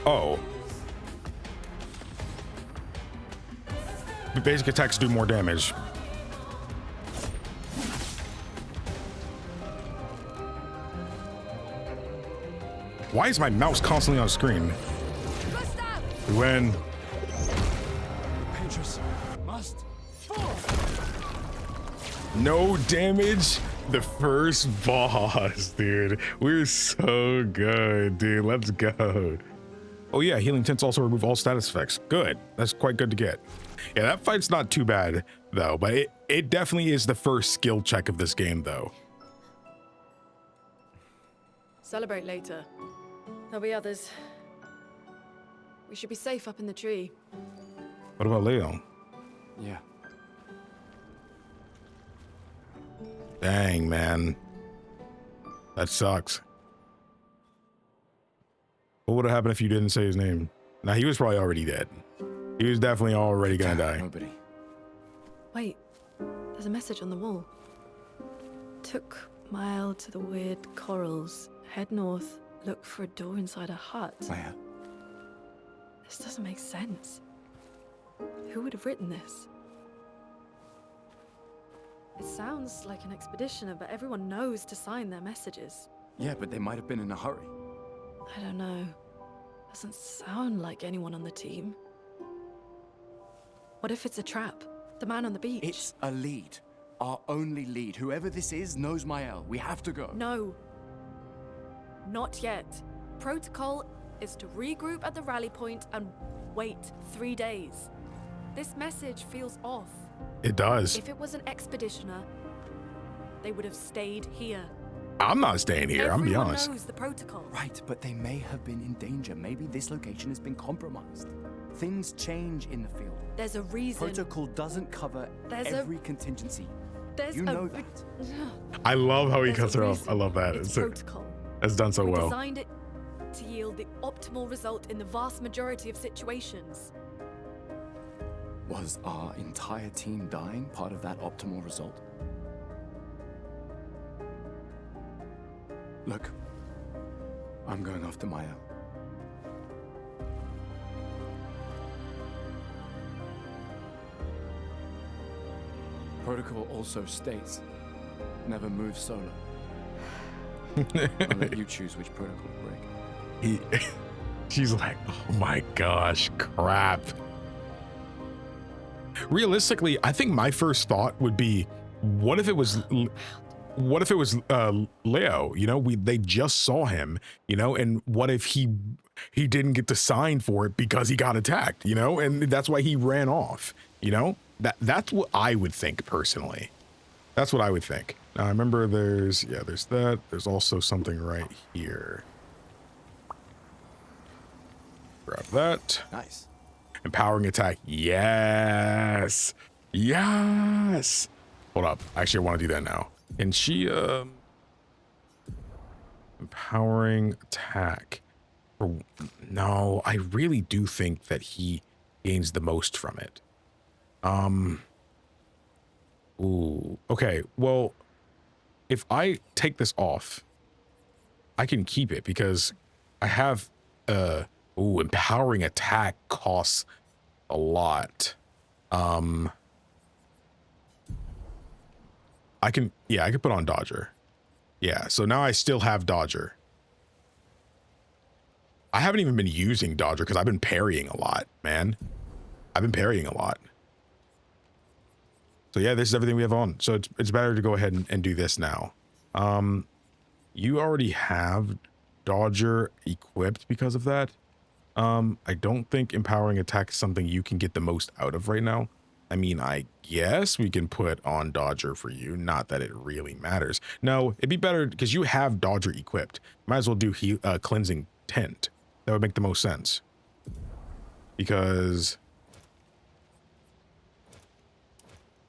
Oh. The basic attacks do more damage. Why is my mouse constantly on screen? We win. Paintress must fall. No damage. The first boss, dude. We're so good, dude. Let's go. Oh yeah, healing tints also remove all status effects. Good. That's quite good to get. Yeah, that fight's not too bad though, but it definitely is the first skill check of this game though. Celebrate later. There'll be others. We should be safe up in the tree. What about Leo? Yeah. Dang, man. That sucks. What would have happened if you didn't say his name? Now, he was probably already dead. He was definitely already gonna die. Nobody. Wait, there's a message on the wall. Took Maelle to the weird corals. Head north, look for a door inside a hut. Where? This doesn't make sense. Who would have written this? It sounds like an expeditioner, but everyone knows to sign their messages. Yeah, but they might have been in a hurry. I don't know. Doesn't sound like anyone on the team. What if it's a trap? The man on the beach? It's a lead. Our only lead. Whoever this is knows Maelle. We have to go. No. Not yet. Protocol is to regroup at the rally point and wait 3 days. This message feels off. It does. If it was an expeditioner, they would have stayed here. I'm not staying here, I'm be honest. Everyone knows the protocol. Right, but they may have been in danger. Maybe this location has been compromised. Things change in the field. There's a reason. Protocol doesn't cover every contingency. You know that. I love how he There's cuts a her off. reason. I love that. It's protocol. It's done so We well. designed it to yield the optimal result in the vast majority of situations. Was our entire team dying part of that optimal result? Look, I'm going after Maelle. Protocol also states, never move solo. I'll let you choose which protocol to break. She's like, oh my gosh, crap. Realistically, I think my first thought would be, what if it was Leo? You know, they just saw him, you know, and what if he didn't get the sign for it because he got attacked, you know, and that's why he ran off, you know? That's what I would think personally. That's what I would think. Now I remember there's that. There's also something right here. Grab that. Nice. Empowering attack. Yes. Yes. Hold up. Actually, I want to do that now. And she, empowering attack. No, I really do think that he gains the most from it. Ooh, okay. Well, if I take this off, I can keep it because I have, ooh, empowering attack costs a lot. I can put on Dodger. Yeah, so now I still have Dodger. I haven't even been using Dodger because I've been parrying a lot, man. I've been parrying a lot. So yeah, this is everything we have on. So it's better to go ahead and do this now. You already have Dodger equipped because of that. I don't think empowering attack is something you can get the most out of right now. I mean, I guess we can put on Dodger for you. Not that it really matters. No, it'd be better because you have Dodger equipped. Might as well do cleansing tint. That would make the most sense. Because...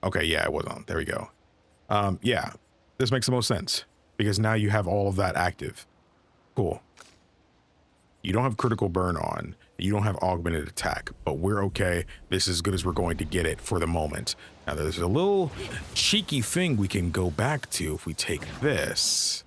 okay, yeah, it was on. There we go. Yeah, this makes the most sense. Because now you have all of that active. Cool. You don't have critical burn on. You don't have augmented attack, but we're okay. This is as good as we're going to get it for the moment. Now there's a little cheeky thing we can go back to if we take this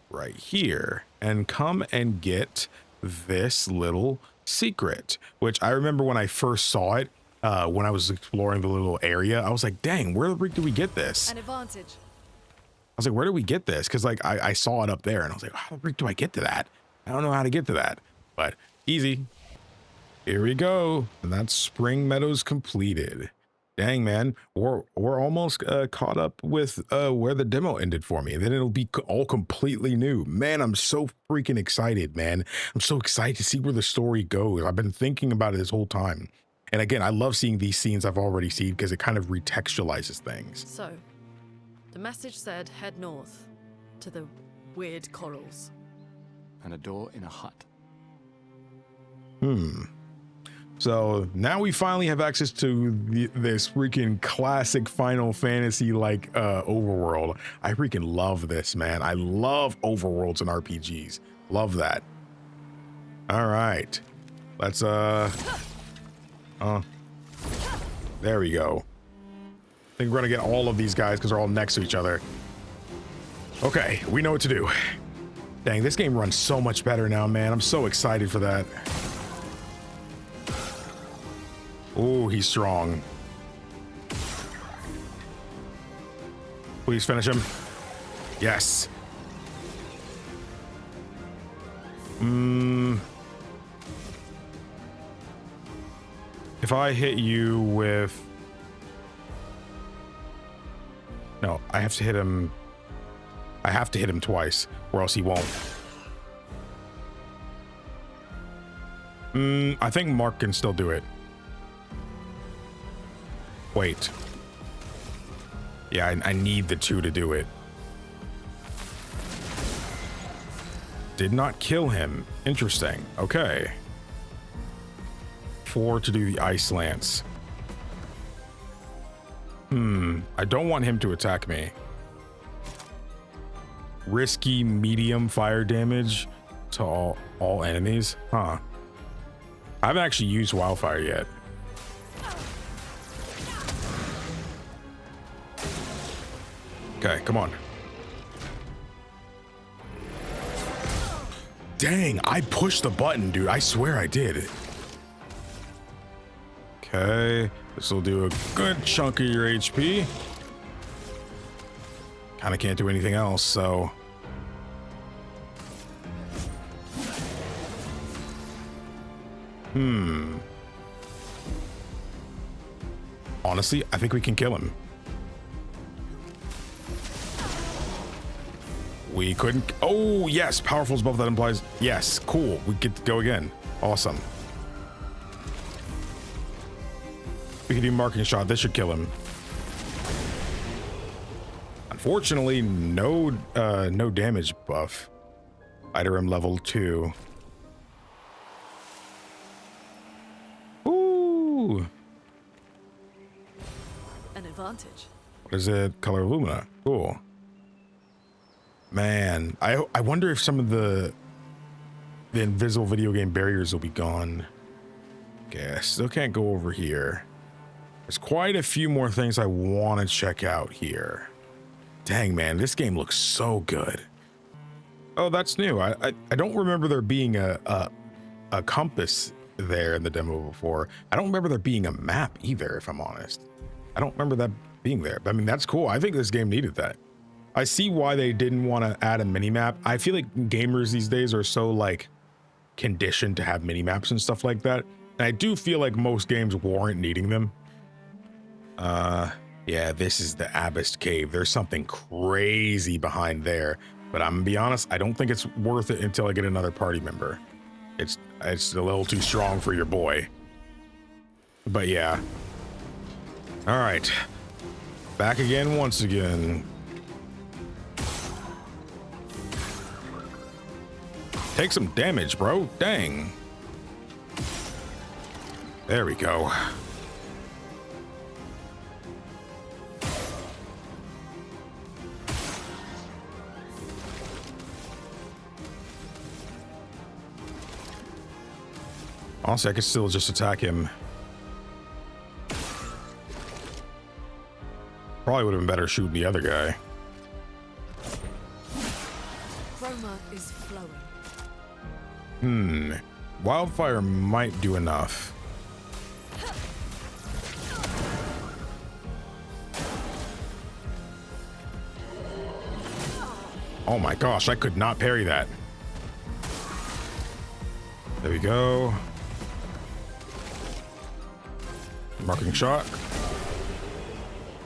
right here and come and get this little secret, which I remember when I first saw it, when I was exploring the little area, I was like, dang, where the freak did we get this? An advantage. I was like, where did we get this? Because like I saw it up there and I was like, how the freak do I get to that? I don't know how to get to that, but easy. Here we go. And that's Spring Meadows completed. Dang, man, we're almost caught up with where the demo ended for me. And then it'll be all completely new. Man, I'm so freaking excited, man. I'm so excited to see where the story goes. I've been thinking about it this whole time. And again, I love seeing these scenes I've already seen because it kind of retextualizes things. So, the message said head north to the weird corals. And a door in a hut. So now we finally have access to this freaking classic Final Fantasy like overworld. I freaking love this, man. I love overworlds and RPGs. Love that. All right, let's there we go. I think we're gonna get all of these guys because they're all next to each other. Okay, we know what to do. Dang, this game runs so much better now, man. I'm so excited for that. Oh, he's strong. Please finish him. Yes. If I hit you with... no, I have to hit him. I have to hit him twice, or else he won't. I think Mark can still do it. Wait. Yeah, I need the two to do it. Did not kill him. Interesting. Okay. 4 to do the ice lance. I don't want him to attack me. Risky medium fire damage to all enemies. Huh. I haven't actually used wildfire yet. Okay, come on. Dang, I pushed the button, dude. I swear I did. Okay, this will do a good chunk of your HP. Kind of can't do anything else, so... honestly, I think we can kill him. We couldn't... oh, yes, powerful is above that implies... yes, cool. We get to go again. Awesome. We can do marking shot. This should kill him. Unfortunately, no damage buff. Iterum level 2. Ooh. An advantage. What is it? Color Lumina. Cool. Man, I wonder if some of the invisible video game barriers will be gone. Okay, I still can't go over here. There's quite a few more things I want to check out here. Dang, man, this game looks so good. Oh, that's new. I don't remember there being a compass there in the demo before. I don't remember there being a map either, if I'm honest. I don't remember that being there. I mean, that's cool. I think this game needed that. I see why they didn't want to add a mini map. I feel like gamers these days are so like conditioned to have mini maps and stuff like that. And I do feel like most games warrant needing them. Yeah, this is the Abyss Cave. There's something crazy behind there, but I'm gonna be honest, I don't think it's worth it until I get another party member. It's a little too strong for your boy. But yeah. All right. Back again once again. Take some damage, bro. Dang. There we go. Honestly, I could still just attack him. Probably would have been better shooting the other guy. Chroma is flowing. Wildfire might do enough. Oh my gosh, I could not parry that. There we go. Marking shot.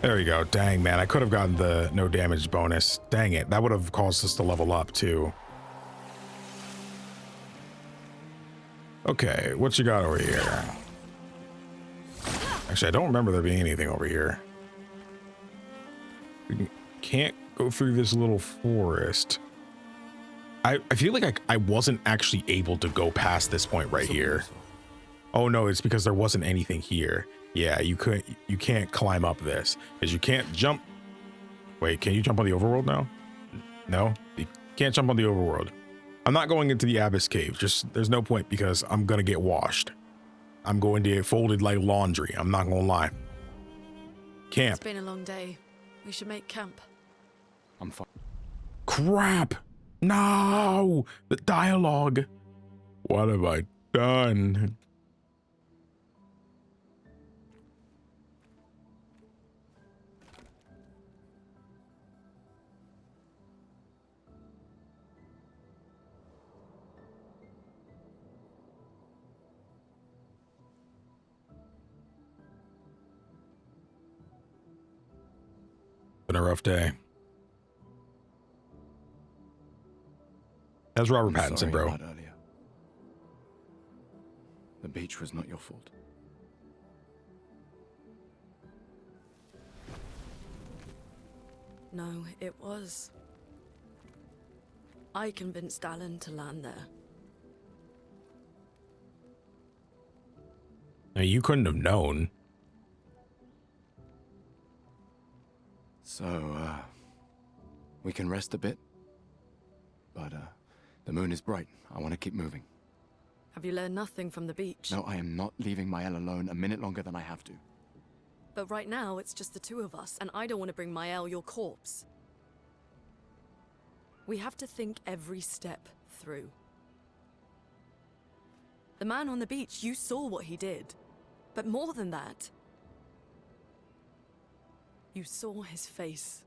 There we go. Dang, man. I could have gotten the no damage bonus. Dang it. That would have caused us to level up too. Okay, what you got over here? Actually, I don't remember there being anything over here. We can't go through this little forest. I feel like I wasn't actually able to go past this point right here. Oh no, it's because there wasn't anything here. Yeah, you can't climb up this because you can't jump. Wait, can you jump on the overworld now? No, you can't jump on the overworld. I'm not going into the Abyss Cave. Just there's no point because I'm gonna get washed. I'm going to get folded like laundry. I'm not gonna lie. Camp. It's been a long day. We should make camp. I'm fine. Crap. No, the dialogue. What have I done? Been a rough day. That's Robert I'm Pattinson, sorry bro. about earlier. The beach was not your fault. No, it was. I convinced Alan to land there. Now, you couldn't have known. So, we can rest a bit. But, the moon is bright. I want to keep moving. Have you learned nothing from the beach? No, I am not leaving Maelle alone a minute longer than I have to. But right now, it's just the two of us, and I don't want to bring Maelle your corpse. We have to think every step through. The man on the beach, you saw what he did. But more than that, you saw his face.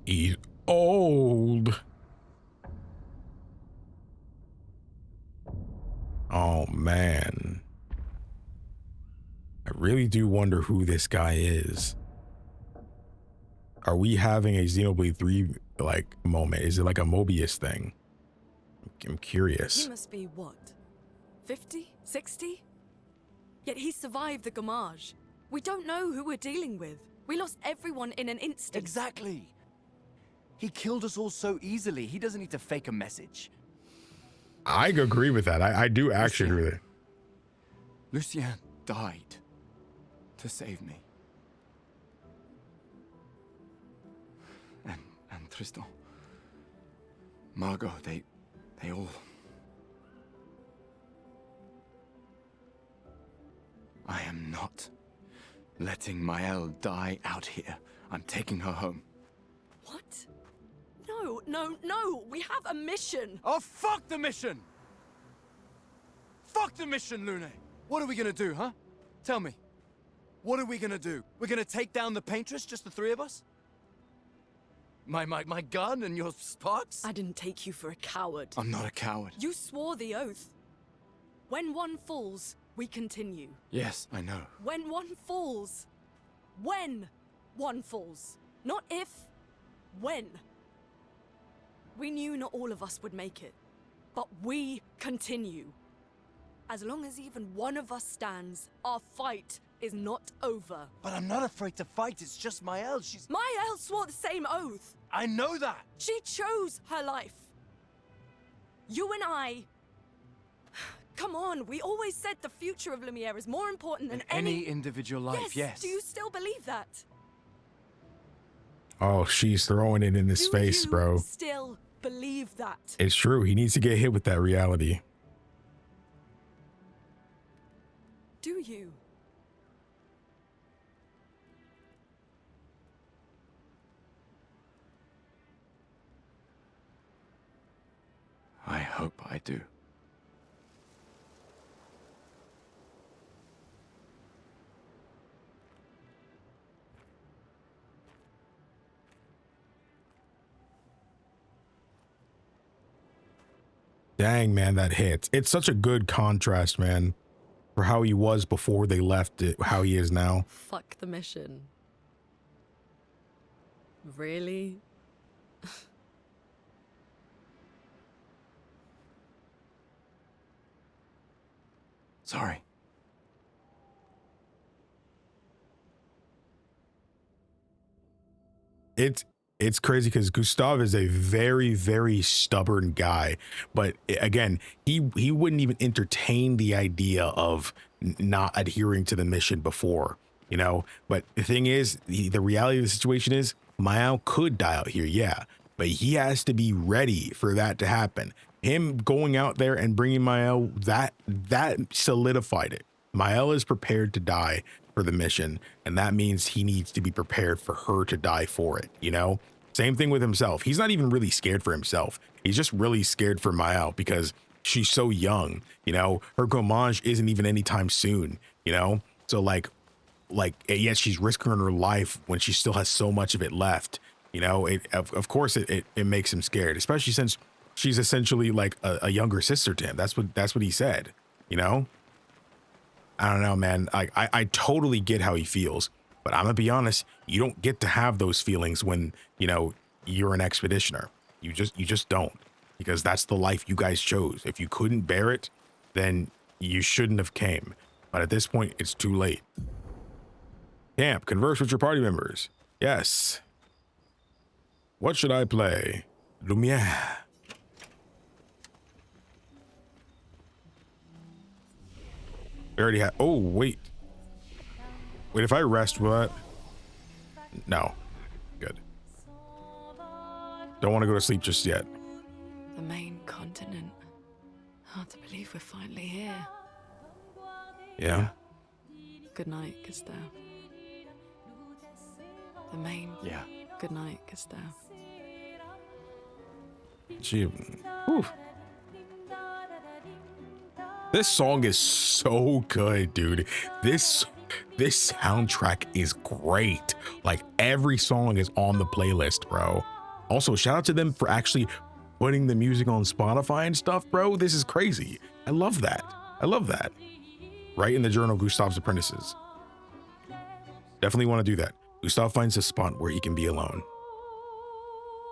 He's old. Oh, man. I really do wonder who this guy is. Are we having a Xenoblade 3 like moment? Is it like a Mobius thing? I'm curious. He must be what? 50? 60? Yet he survived the Gamage. We don't know who we're dealing with. We lost everyone in an instant. Exactly. He killed us all so easily. He doesn't need to fake a message. I agree with that. I do actually agree with it. Lucien died to save me. And Tristan, Margot, they all... I am not letting Maelle die out here. I'm taking her home. What? No, no, no! We have a mission! Oh, fuck the mission! Fuck the mission, Lune! What are we gonna do, huh? Tell me. What are we gonna do? We're gonna take down the Paintress, just the three of us? My gun and your sparks? I didn't take you for a coward. I'm not a coward. You swore the oath. When one falls, we continue. Yes, I know. When one falls. When one falls. Not if. When. We knew not all of us would make it. But we continue. As long as even one of us stands, our fight is not over. But I'm not afraid to fight. It's just Maelle. She's... Maelle swore the same oath. I know that. She chose her life. You and I... Come on, we always said the future of Lumiere is more important than any individual life, yes. Do you still believe that? Oh, she's throwing it in his face, bro. Still believe that? It's true. He needs to get hit with that reality. Do you? I hope I do. Dang, man, that hits. It's such a good contrast, man, for how he was before they left it, how he is now. Fuck the mission. Really? Sorry. It's crazy because Gustav is a very, very stubborn guy. But again, he wouldn't even entertain the idea of not adhering to the mission before, you know. But the thing is, the reality of the situation is Maelle could die out here, yeah, but he has to be ready for that to happen. Him going out there and bringing Maelle, that solidified it. Maelle is prepared to die for the mission, and that means he needs to be prepared for her to die for it, you know? Same thing with himself. He's not even really scared for himself. He's just really scared for Maelle because she's so young, you know? Her homage isn't even anytime soon, you know? So like yes, she's risking her life when she still has so much of it left, you know? Of course it makes him scared, especially since she's essentially like a younger sister to him. That's what he said, you know? I don't know, man. I totally get how he feels, but I'm gonna be honest, you don't get to have those feelings when, you know, you're an expeditioner. You just don't, because that's the life you guys chose. If you couldn't bear it, then you shouldn't have came. But at this point, it's too late. Camp, converse with your party members. Yes. What should I play? Lumiere. We already had. Oh, wait. Wait, if I rest, what? No. Good. Don't want to go to sleep just yet. The main continent. Hard to believe we're finally here. Yeah. Good night, Gustav. The main. Yeah. Good night, Gustav. Gee. Whew. This song is so good, dude. This soundtrack is great. Like, every song is on the playlist, bro. Also, shout out to them for actually putting the music on Spotify and stuff, bro. This is crazy. I love that. I love that. Write in the journal, Gustav's apprentices. Definitely want to do that. Gustav finds a spot where he can be alone.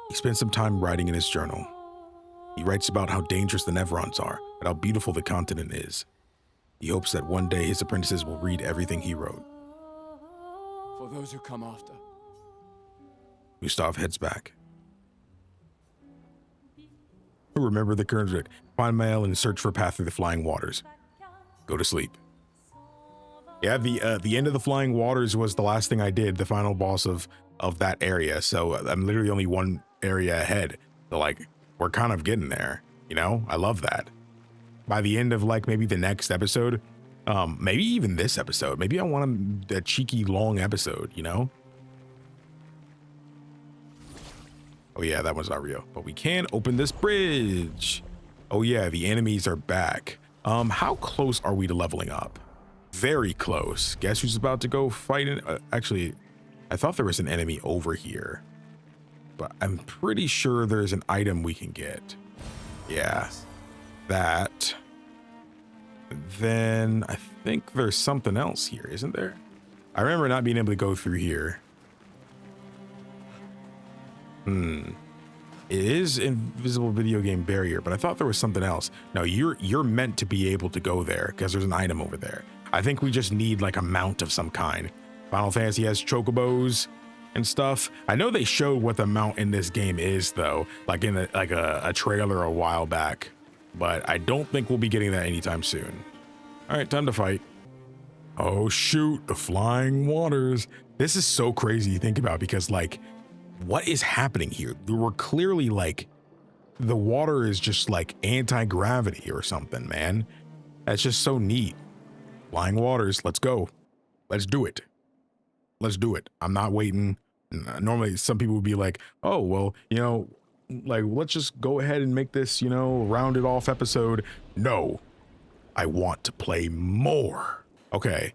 He spends some time writing in his journal. He writes about how dangerous the Nevrons are and how beautiful the continent is. He hopes that one day his apprentices will read everything he wrote. For those who come after. Gustav heads back. Remember the current. Find Maelle and search for Path Through the Flying Waters. Go to sleep. Yeah, the end of the Flying Waters was the last thing I did, the final boss of that area. So I'm literally only one area ahead. So like, we're kind of getting there, you know? I love that. By the end of like maybe the next episode, Maybe even this episode. Maybe I want a cheeky long episode, you know? Oh yeah, that one's not real, but we can open this bridge. Oh yeah, the enemies are back. How close are we to leveling up? Very close. Guess who's about to go fight it? Actually, I thought there was an enemy over here, but I'm pretty sure there's an item we can get. Yeah, that. Then I think there's something else here, isn't there? I remember not being able to go through here. It is invisible video game barrier, but I thought there was something else. No, you're meant to be able to go there because there's an item over there. I think we just need like a mount of some kind. Final Fantasy has chocobos and stuff. I know they showed what the mount in this game is though, like in a trailer a while back, but I don't think we'll be getting that anytime soon. All right, time to fight. Oh shoot, the flying waters. This is so crazy to think about because like, what is happening here? We're clearly like, the water is just like anti-gravity or something, man. That's just so neat. Flying waters, let's go. Let's do it. Let's do it. I'm not waiting. Normally some people would be like, oh, well, you know, like, let's just go ahead and make this, you know, rounded off episode. No, I want to play more. Okay.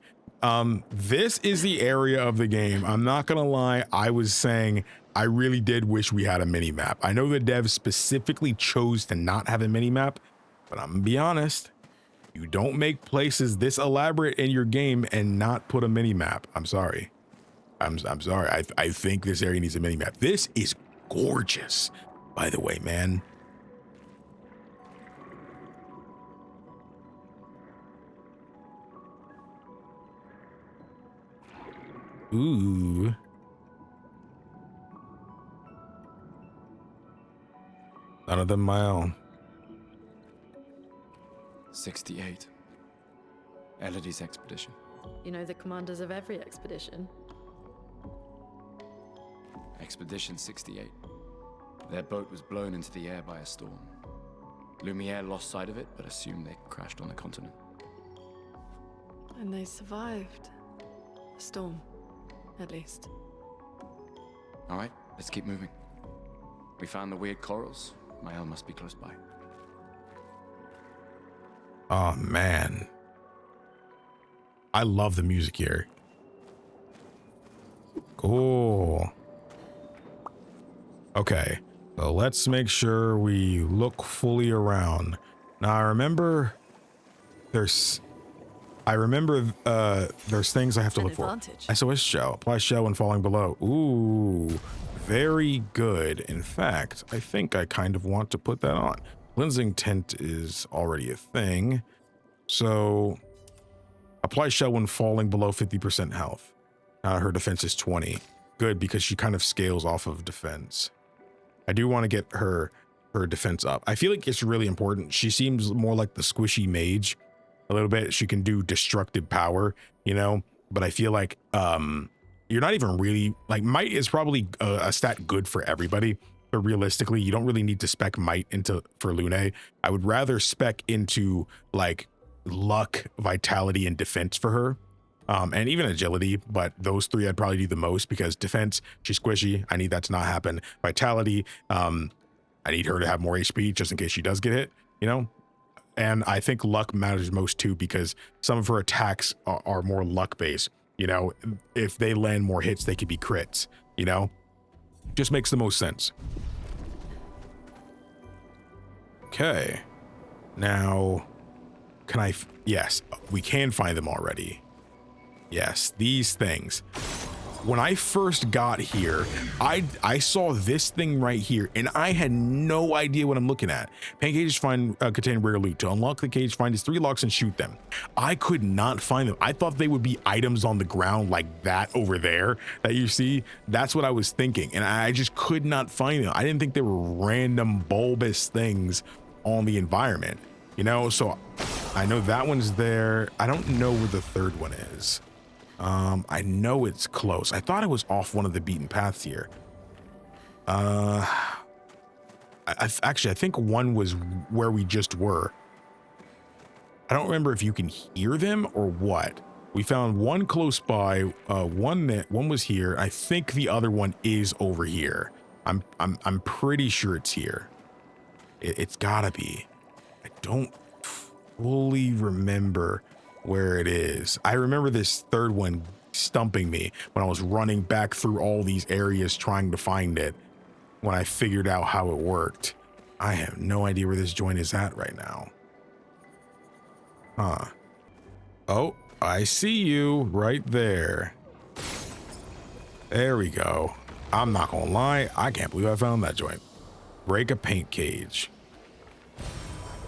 This is the area of the game. I'm not gonna lie. I was saying I really did wish we had a mini map. I know the devs specifically chose to not have a mini map, but I'm gonna be honest. You don't make places this elaborate in your game and not put a mini map. I'm sorry. I'm sorry. I think this area needs a mini map. This is gorgeous, by the way, man. Ooh. None of them Maelle. 68. Elodie's expedition. You know the commanders of every expedition. Expedition 68. Their boat was blown into the air by a storm. Lumiere lost sight of it, but assumed they crashed on the continent. And they survived. The storm, at least. All right, let's keep moving. We found the weird corals. Maelle must be close by. Oh man, I love the music here. Cool. Okay, so let's make sure we look fully around. Now I remember there's things I have to look for. SOS shell. Apply shell when falling below. Ooh, very good. In fact, I think I kind of want to put that on. Cleansing tint is already a thing. So apply shell when falling below 50% health. Her defense is 20. Good, because she kind of scales off of defense. I do want to get her defense up. I feel like it's really important. She seems more like the squishy mage a little bit. She can do destructive power, you know, but I feel like you're not even really like might is probably a stat good for everybody. But realistically, you don't really need to spec might for Lune. I would rather spec into like luck, vitality, and defense for her. And even agility, but those three I'd probably do the most because defense, she's squishy. I need that to not happen. Vitality, I need her to have more HP just in case she does get hit, you know? And I think luck matters most too because some of her attacks are more luck based. You know, if they land more hits, they could be crits, you know? Just makes the most sense. Okay. Now, yes, we can find them already. Yes, these things. When I first got here, I saw this thing right here, and I had no idea what I'm looking at. Paint cages contain rare loot. To unlock the cage, find these 3 locks and shoot them. I could not find them. I thought they would be items on the ground like that over there that you see. That's what I was thinking, and I just could not find them. I didn't think they were random bulbous things on the environment, you know? So I know that one's there. I don't know where the third one is. I know it's close. I thought it was off one of the beaten paths here. Actually, I think one was where we just were. I don't remember if you can hear them or what. We found one close by, one was here. I think the other one is over here. I'm pretty sure it's here. It's gotta be. I don't fully remember where it is. I remember this third one stumping me when I was running back through all these areas trying to find it when I figured out how it worked. I have no idea where this joint is at right now. Huh. Oh, I see you right there. There we go. I'm not gonna lie, I can't believe I found that joint. Break a paint cage.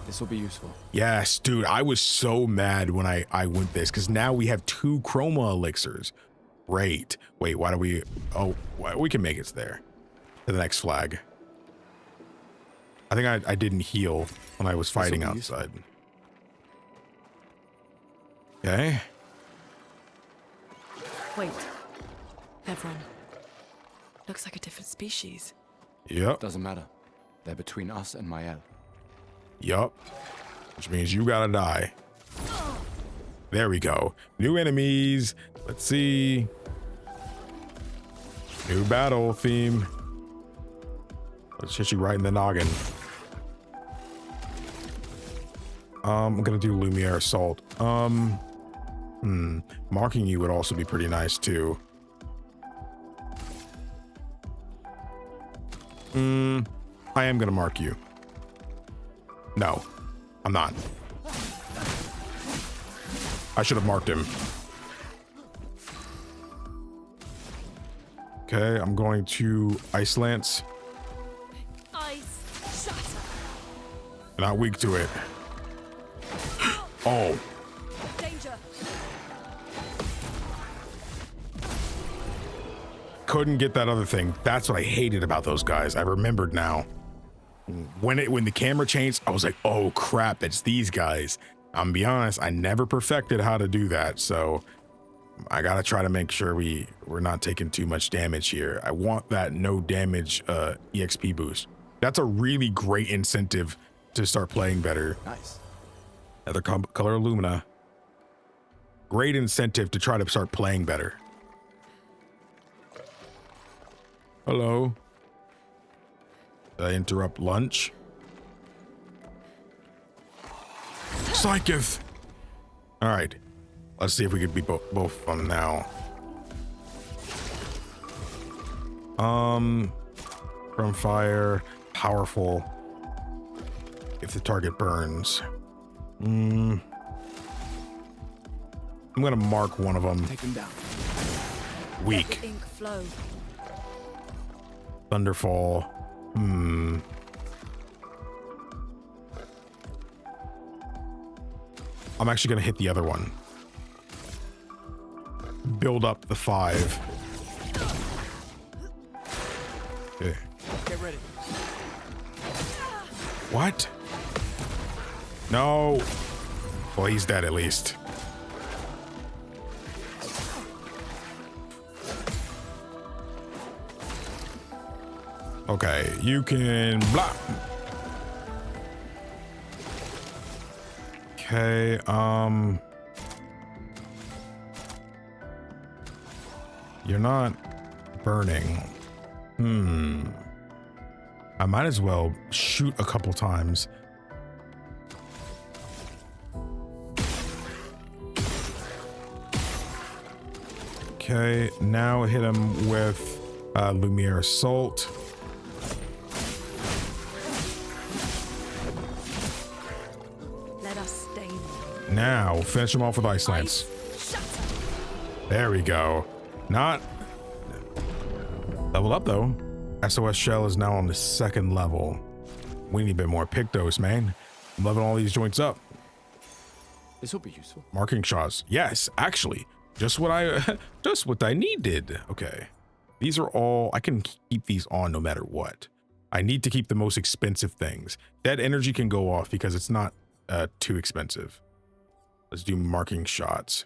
This will be useful. Yes, dude, I was so mad when I went this, because now we have 2 chroma elixirs. Great. Wait, why do we... Oh, we can make it there. To the next flag. I think I didn't heal when I was fighting outside. Okay. Wait. Nevron. Looks like a different species. Yep. Doesn't matter. They're between us and Maelle. Yup. Which means you gotta die. There we go. New enemies. Let's see. New battle theme. Let's hit you right in the noggin. I'm gonna do Lumiere Assault. Marking you would also be pretty nice too. I am gonna mark you. No, I'm not. I should have marked him. Okay, I'm going to Ice Lance. Ice shatter. Not weak to it. Oh. Danger. Couldn't get that other thing. That's what I hated about those guys. I remembered now. When the camera changed, I was like, oh crap, it's these guys. I'm gonna be honest, I never perfected how to do that, so I gotta try to make sure we're not taking too much damage here. I want that no damage EXP boost. That's a really great incentive to start playing better. Nice. Another color Illumina. Great incentive to try to start playing better. Hello. Did I interrupt lunch? Psycheth! All right. Let's see if we could be both of them now. From fire, powerful. If the target burns. I'm gonna mark one of them. Take him down. Weak. Let the ink flow. Thunderfall. I'm actually gonna hit the other one. Build up the 5. Okay. Get ready. What? No. Well, he's dead at least. Okay, you can block. Okay, you're not burning. I might as well shoot a couple times. Okay, now hit him with Lumiere Assault. Now finish him off with Ice Lance. There we go. Not level up though. SOS Shell is now on the 2nd level. We need a bit more Pictos, man. I'm loving all these joints up. This will be useful. Marking shots. Yes, actually, just what I needed. Okay, these are all. I can keep these on no matter what. I need to keep the most expensive things. Dead energy can go off because it's not too expensive. Let's do marking shots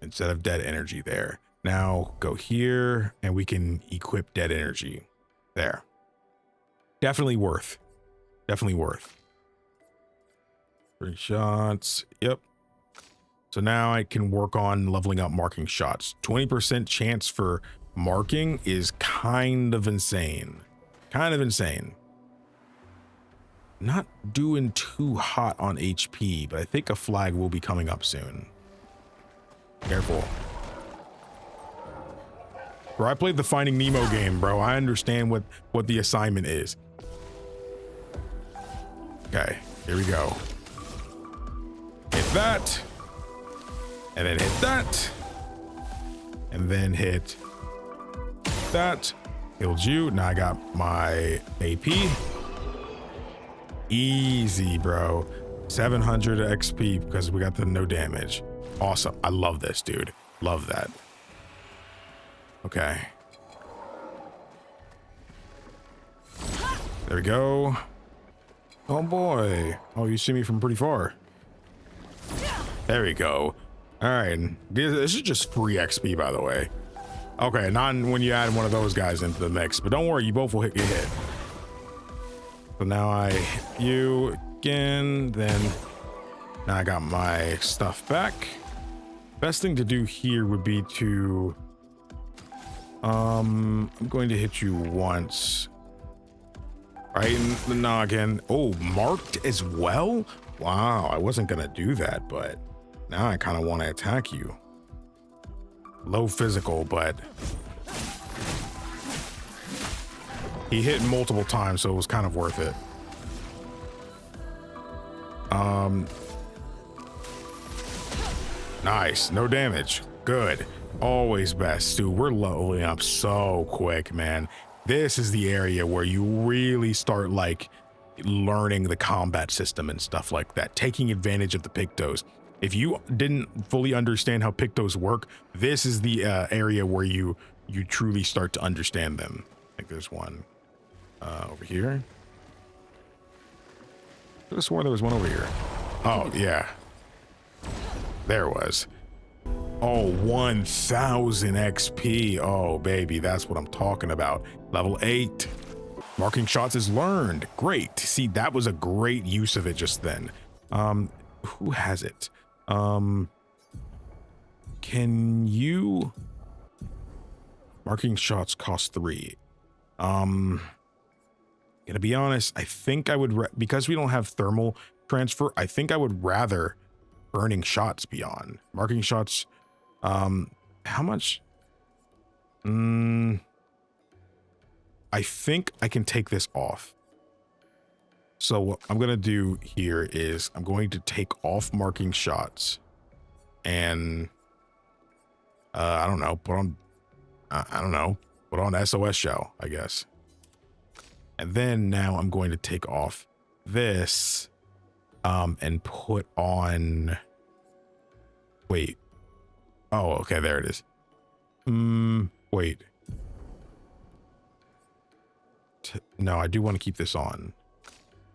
instead of dead energy there. Now go here and we can equip dead energy there. Definitely worth. Definitely worth. 3 shots. Yep. So now I can work on leveling up marking shots. 20% chance for marking is kind of insane. Kind of insane. Not doing too hot on HP, but I think a flag will be coming up soon. Careful. Bro, I played the Finding Nemo game, bro. I understand what the assignment is. Okay, here we go. Hit that. And then hit that. And then hit that. Killed you. Now I got my AP. Easy, bro. 700 XP because we got the no damage. Awesome. I love this, dude. Love that. Okay. There we go. Oh boy. Oh, you see me from pretty far. There we go. All right. This is just free XP, by the way. Okay, not when you add one of those guys into the mix, but don't worry, you both will get hit. So now I hit you again, then now I got my stuff back. Best thing to do here would be to I'm going to hit you once. Right in the noggin. Oh, marked as well? Wow, I wasn't gonna do that, but now I kind of want to attack you. Low physical, but he hit multiple times, so it was kind of worth it. Nice, no damage. Good. Always best, dude. We're leveling up so quick, man. This is the area where you really start like learning the combat system and stuff like that, taking advantage of the Pictos. If you didn't fully understand how Pictos work, this is the area where you truly start to understand them. I think there's one over here. I could have sworn there was one over here. Oh, yeah. There it was. Oh, 1000 XP. Oh, baby, that's what I'm talking about. Level 8. Marking shots is learned. Great. See, that was a great use of it just then. Who has it? Can you... Marking shots cost 3. Gonna be honest, I think I would... because we don't have thermal transfer, I think I would rather burning shots be on. Marking shots... how much? I think I can take this off. So what I'm going to do here is I'm going to take off marking shots and, I don't know, put on SOS shell, I guess. And then now I'm going to take off this, and put on, wait. Oh, okay, there it is. Wait. No, I do want to keep this on.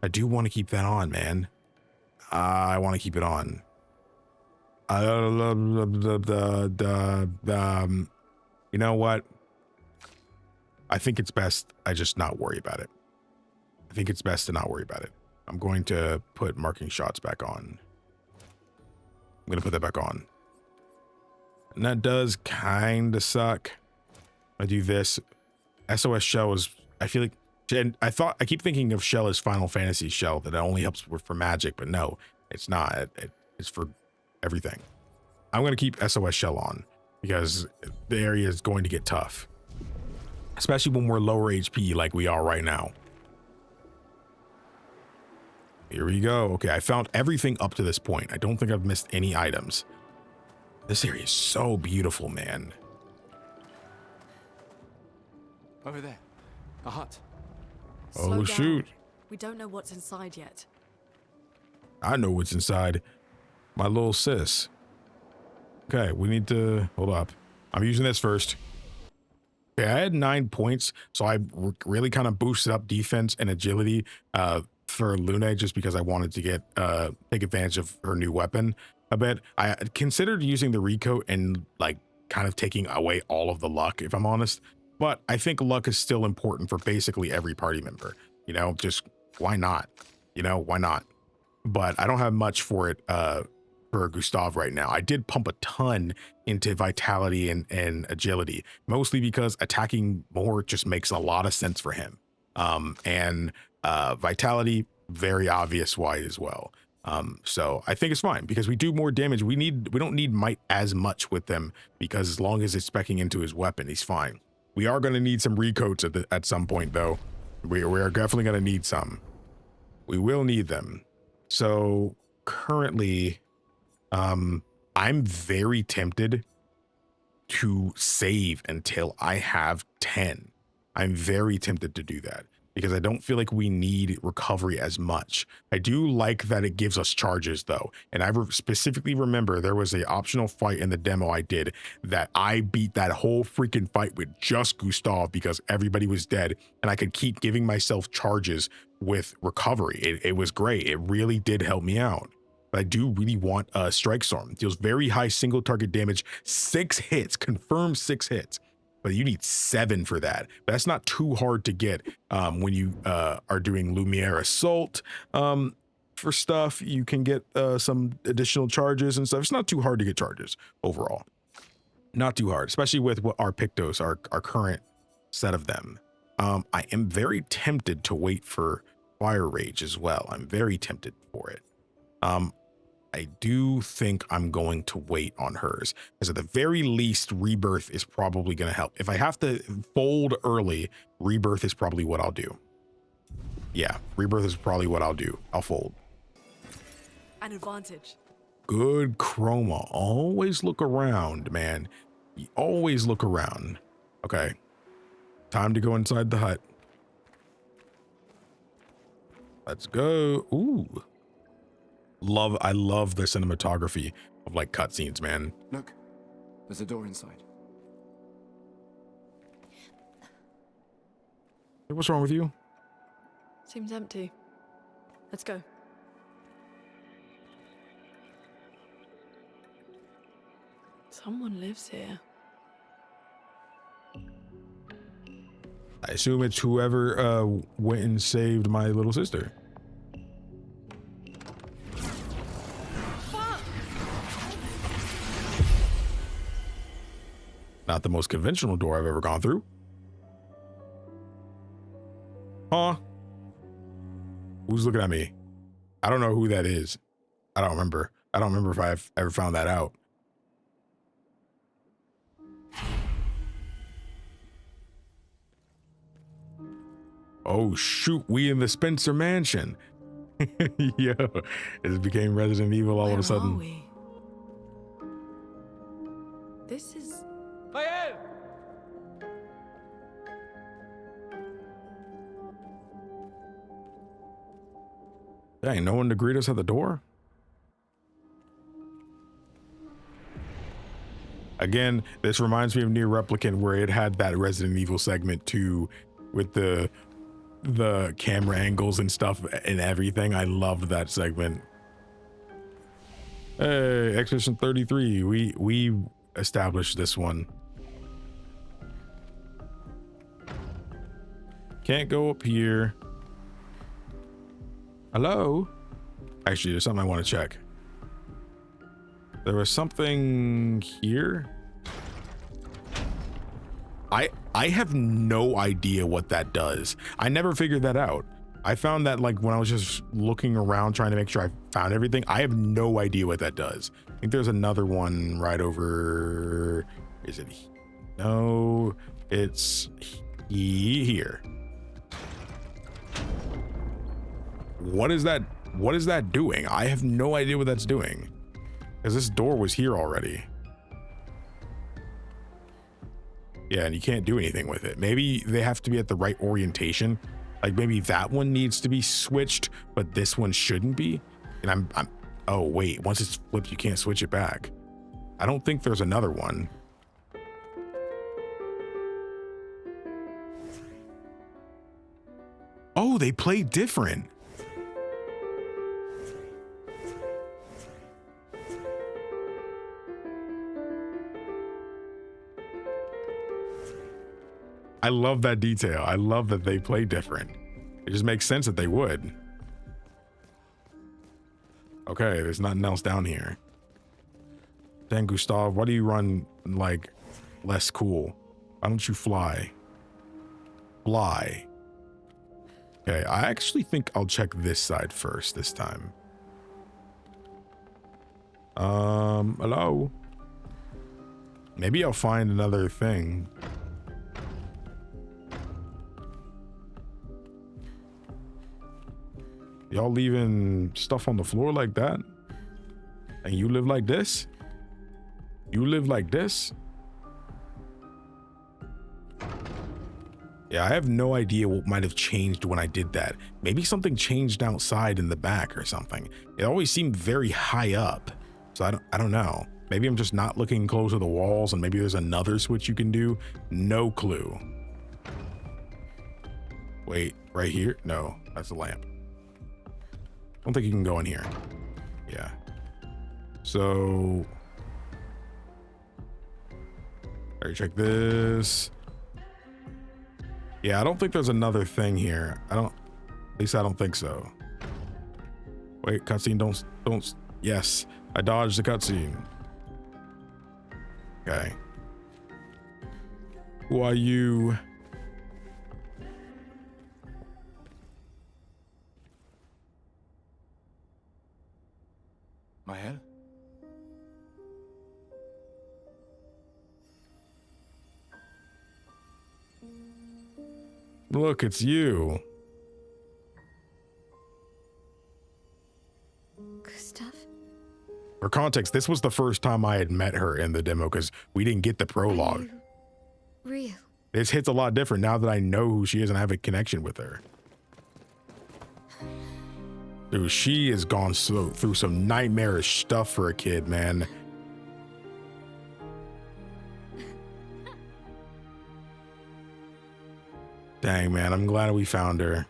I do want to keep that on, man. I want to keep it on. You know what? I think it's best I just not worry about it. I think it's best to not worry about it. I'm going to put marking shots back on. I'm going to put that back on. And that does kind of suck. I do this. SOS shell is, I feel like, and I keep thinking of shell as Final Fantasy shell, that it only helps for magic, but no, it's not. It's for everything. I'm going to keep SOS shell on because the area is going to get tough, especially when we're lower HP like we are right now. Here we go. Okay, I found everything up to this point. I don't think I've missed any items. This area is so beautiful, man. Over there. A hut. Slow Oh, down. shoot. We don't know what's inside yet. I know what's inside. My little sis. Okay, we need to... Hold up. I'm using this first. Okay, I had 9 points, so I really kind of boosted up defense and agility for Lune just because I wanted to get take advantage of her new weapon a bit. I considered using the recoat and like kind of taking away all of the luck, if I'm honest. But I think luck is still important for basically every party member. You know, just why not? You know, why not? but I don't have much for it for Gustav right now. I did pump a ton into vitality and agility, mostly because attacking more just makes a lot of sense for him. And vitality, very obvious why as well. So I think it's fine because we do more damage. We don't need might as much with them, because as long as it's specking into his weapon, he's fine. We are going to need some recoats at some point though. We are definitely going to need some. We will need them. So currently, I'm very tempted to save until I have 10. I'm very tempted to do that because I don't feel like we need recovery as much. I do like that it gives us charges though. And I specifically remember there was a optional fight in the demo I did that I beat that whole freaking fight with just Gustav because everybody was dead and I could keep giving myself charges with recovery. It was great. It really did help me out. But I do really want a Strike Storm. It deals very high single target damage, 6 hits, confirmed 6 hits. But you need 7 for that. That's not too hard to get when you are doing Lumiere Assault. For stuff, you can get some additional charges and stuff. It's not too hard to get charges overall. Not too hard, especially with what our Pictos, our current set of them. I am very tempted to wait for Fire Rage as well. I'm very tempted for it. I do think I'm going to wait on hers, because at the very least, Rebirth is probably going to help. If I have to fold early, Rebirth is probably what I'll do. Yeah, Rebirth is probably what I'll do. I'll fold. An advantage. Good chroma. Always look around, man. You always look around. Okay. Time to go inside the hut. Let's go. Ooh. I love the cinematography of like cutscenes, man. Look, there's a door inside. Hey, what's wrong with you? Seems empty. Let's go. Someone lives here. I assume it's whoever went and saved my little sister. Not the most conventional door I've ever gone through. Huh? Who's looking at me? I don't know who that is. I don't remember. I don't remember if I've ever found that out. Oh shoot, we in the Spencer Mansion. Yo, it became Resident Evil all of a sudden. Are we? This is... Maelle! Dang, no one to greet us at the door? Again, this reminds me of Nier Replicant, where it had that Resident Evil segment too, with the camera angles and stuff and everything. I loved that segment. Hey, Expedition 33. We established this one. Can't go up here. Hello? Actually, there's something I want to check. There was something here. I have no idea what that does. I never figured that out. I found that like when I was just looking around trying to make sure I found everything. I have no idea what that does. I think there's another one right over. Is it? No, it's here. What is that? What is that doing? I have no idea what that's doing. Because this door was here already. Yeah, and you can't do anything with it. Maybe they have to be at the right orientation. Like maybe that one needs to be switched, but this one shouldn't be. And I'm oh wait, once it's flipped, you can't switch it back. I don't think there's another one. Oh, they play different. I love that detail. I love that they play different. It just makes sense that they would. Okay, there's nothing else down here. Dang, Gustav, why do you run, like, less cool? Why don't you fly? Fly. Okay, I actually think I'll check this side first this time. Hello? Maybe I'll find another thing. Y'all leaving stuff on the floor like that? And you live like this? You live like this? Yeah, I have no idea what might have changed when I did that. Maybe something changed outside in the back or something. It always seemed very high up. So I don't know. Maybe I'm just not looking close to the walls and maybe there's another switch you can do. No clue. Wait, right here? No, that's the lamp. I don't think you can go in here. Yeah. So, alright, check this. Yeah, I don't think there's another thing here. At least I don't think so. Wait, cutscene, don't, yes, I dodged the cutscene. Okay. Who are you? Maelle? Look, it's you. Gustav? For context, this was the first time I had met her in the demo because we didn't get the prologue. Are you real? This hits a lot different now that I know who she is and I have a connection with her. Dude, she has gone through some nightmarish stuff for a kid, man. Dang, man, I'm glad we found her.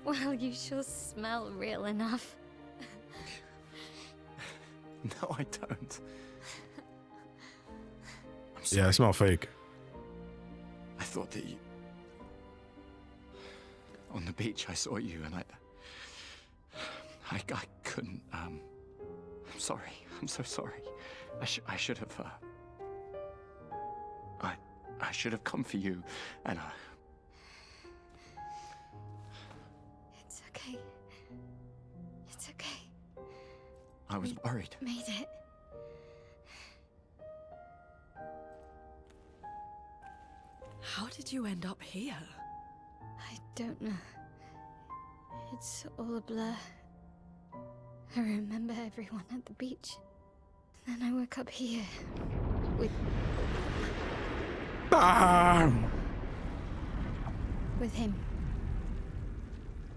Well, you sure smell real enough. No, I don't. I'm sorry. Yeah, I smell fake. I thought that you... On the beach, I saw you and I couldn't, I'm sorry. I'm so sorry. I should have, I should have come for you and It's okay. It's okay. I was worried. Made it. How did you end up here? I don't know. It's all a blur. I remember everyone at the beach. Then I woke up here. With him.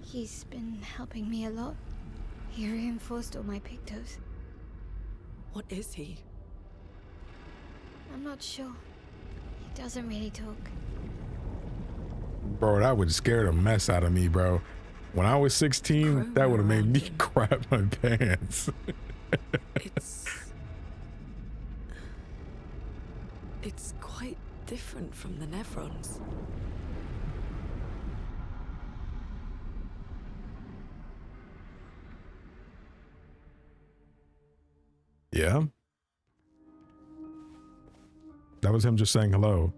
He's been helping me a lot. He reinforced all my pictos. What is he? I'm not sure. He doesn't really talk. Bro, that would scare the mess out of me, bro. When I was 16, that would have made me crap my pants. It's quite different from the Nevrons. Yeah. That was him just saying hello.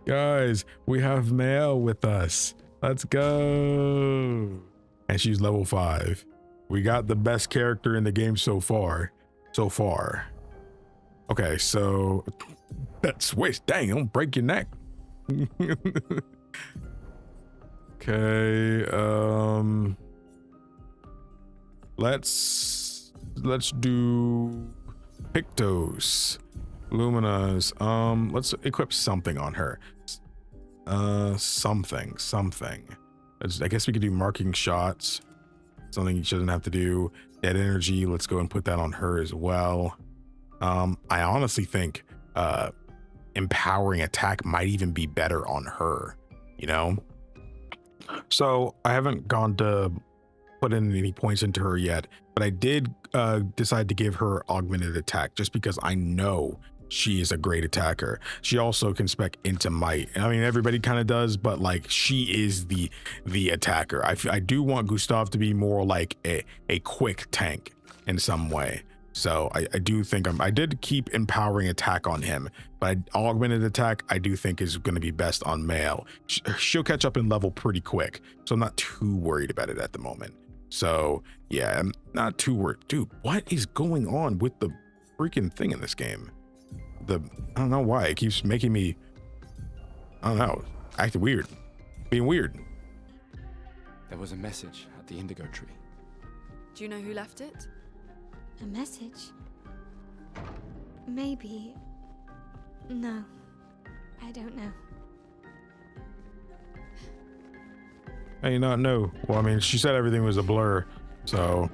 Guys, we have Maelle with us. Let's go. And she's level 5. We got the best character in the game so far. Okay, so that's waste. Dang, don't break your neck. Okay, let's do Pictos. Lumina's. Let's equip something on her. Something. I guess we could do marking shots. Something she doesn't have to do. Dead energy. Let's go and put that on her as well. I honestly think empowering attack might even be better on her, you know? So I haven't gone to put in any points into her yet, but I did decide to give her augmented attack just because I know she is a great attacker. She also can spec into might. I mean, everybody kind of does, but like she is the attacker. I do want Gustav to be more like a quick tank in some way. So I do think I did keep empowering attack on him, but augmented attack I do think is going to be best on Maelle. She'll catch up in level pretty quick, so I'm not too worried about it at the moment. So yeah, I'm not too worried. Dude, what is going on with the freaking thing in this game? I don't know why it keeps making me, I don't know, acting weird, being weird. There was a message at the indigo tree. Do you know who left it? A message? Maybe. No, I don't know. How you not know? Well, I mean, she said everything was a blur, so,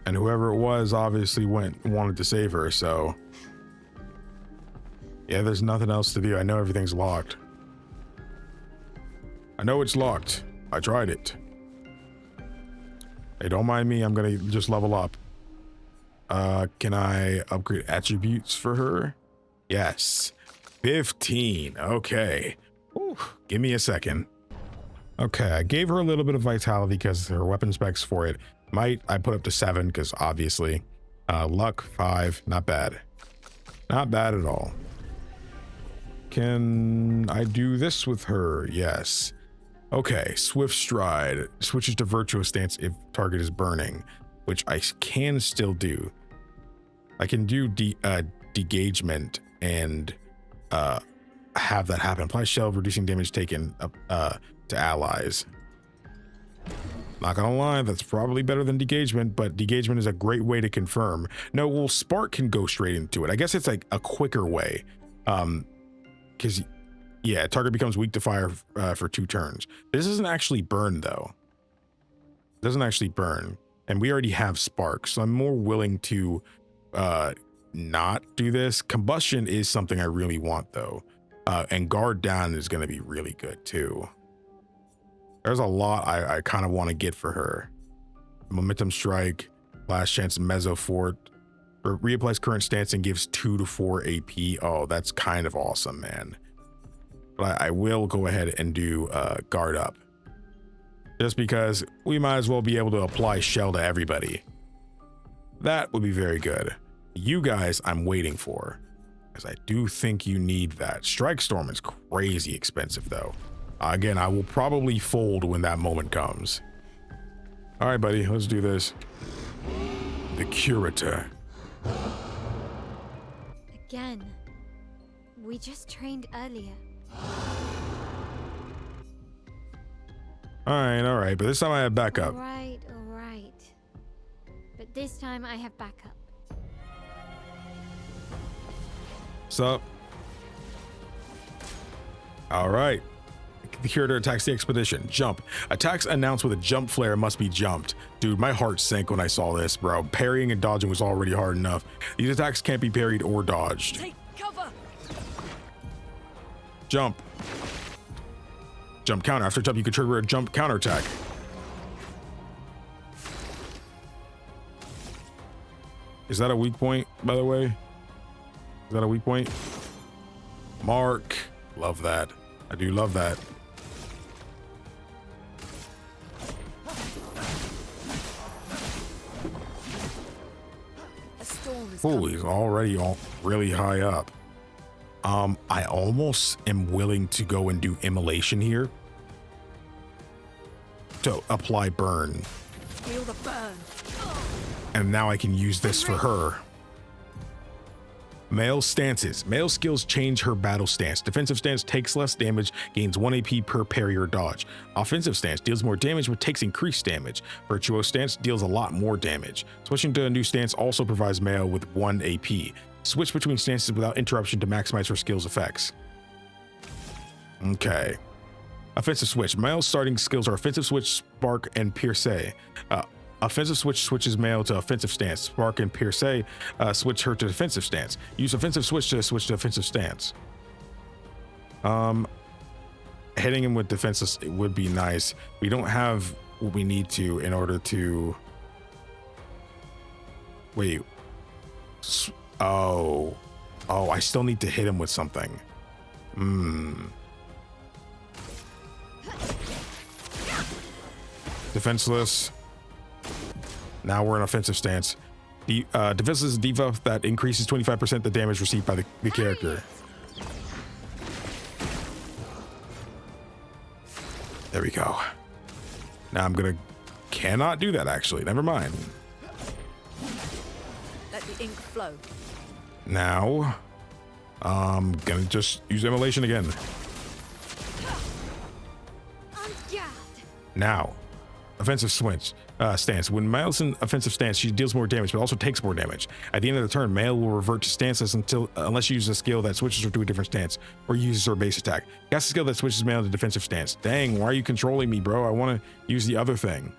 and whoever it was obviously wanted to save her, so yeah, there's nothing else to do. I know everything's locked. I know it's locked. I tried it. Hey, don't mind me. I'm gonna just level up. Can I upgrade attributes for her? Yes. 15. Okay. Ooh, give me a second. Okay, I gave her a little bit of vitality because her weapon specs for it. Might I put up to 7 because obviously. Luck 5. Not bad. Not bad at all. Can I do this with her? Yes. Okay, Swift Stride switches to Virtuous Stance if target is burning, which I can still do. I can do degagement and have that happen. Apply shell, reducing damage taken to allies. Not gonna lie, that's probably better than degagement, but degagement is a great way to confirm. No, well, Spark can go straight into it. I guess it's like a quicker way. Because yeah, target becomes weak to fire for 2 turns. This doesn't actually burn though. It doesn't actually burn, and we already have Spark, so I'm more willing to not do this. Combustion is something I really want though, and Guard Down is going to be really good too. There's a lot I kind of want to get for her. Momentum Strike, Last Chance Mezzo Fort, reapplies current stance and gives 2 to 4 AP. Oh, that's kind of awesome, man. But I will go ahead and do Guard Up, just because we might as well be able to apply shell to everybody. That would be very good. You guys I'm waiting for, because I do think you need that. Strike Storm is crazy expensive though. Again, I will probably fold when that moment comes. All right, buddy, let's do this. The Curator. Again. We just trained earlier. All right, but this time I have backup. All right. But this time I have backup. Sup? All right. The Curator attacks the expedition. Jump. Attacks announced with a jump flare must be jumped. Dude, my heart sank when I saw this, bro. Parrying and dodging was already hard enough. These attacks can't be parried or dodged. Take cover! Jump. Jump counter. After jump, you can trigger a jump counter attack. Is that a weak point, by the way? Is that a weak point? Mark. Love that. I do love that. Oh, he's already really high up. I almost am willing to go and do immolation here to apply burn. Feel the burn. And now I can use this for her. Maelle stances. Maelle skills change her battle stance. Defensive stance takes less damage, gains 1 AP per parry or dodge. Offensive stance deals more damage but takes increased damage. Virtuous stance deals a lot more damage. Switching to a new stance also provides Maelle with 1 AP. Switch between stances without interruption to maximize her skills effects. Okay. Offensive switch. Maelle's starting skills are offensive switch, spark, and pierce. Offensive switch switches Maelle to offensive stance. Spark and Pierce switch her to defensive stance. Use offensive switch to switch to offensive stance. Hitting him with defenses would be nice. We don't have what we need to in order to. Wait. Oh. Oh, I still need to hit him with something. Defenseless. Now we're in offensive stance. The defenseless debuff that increases 25% the damage received by the character. There we go. Now I'm gonna cannot do that actually. Never mind. Let the ink flow. Now I'm gonna just use immolation again. Now, offensive stance. When Maelle's in offensive stance, she deals more damage, but also takes more damage. At the end of the turn, Maelle will revert to stances unless she uses a skill that switches her to a different stance or uses her base attack. Cast a skill that switches Maelle to defensive stance. Dang, why are you controlling me, bro? I want to use the other thing.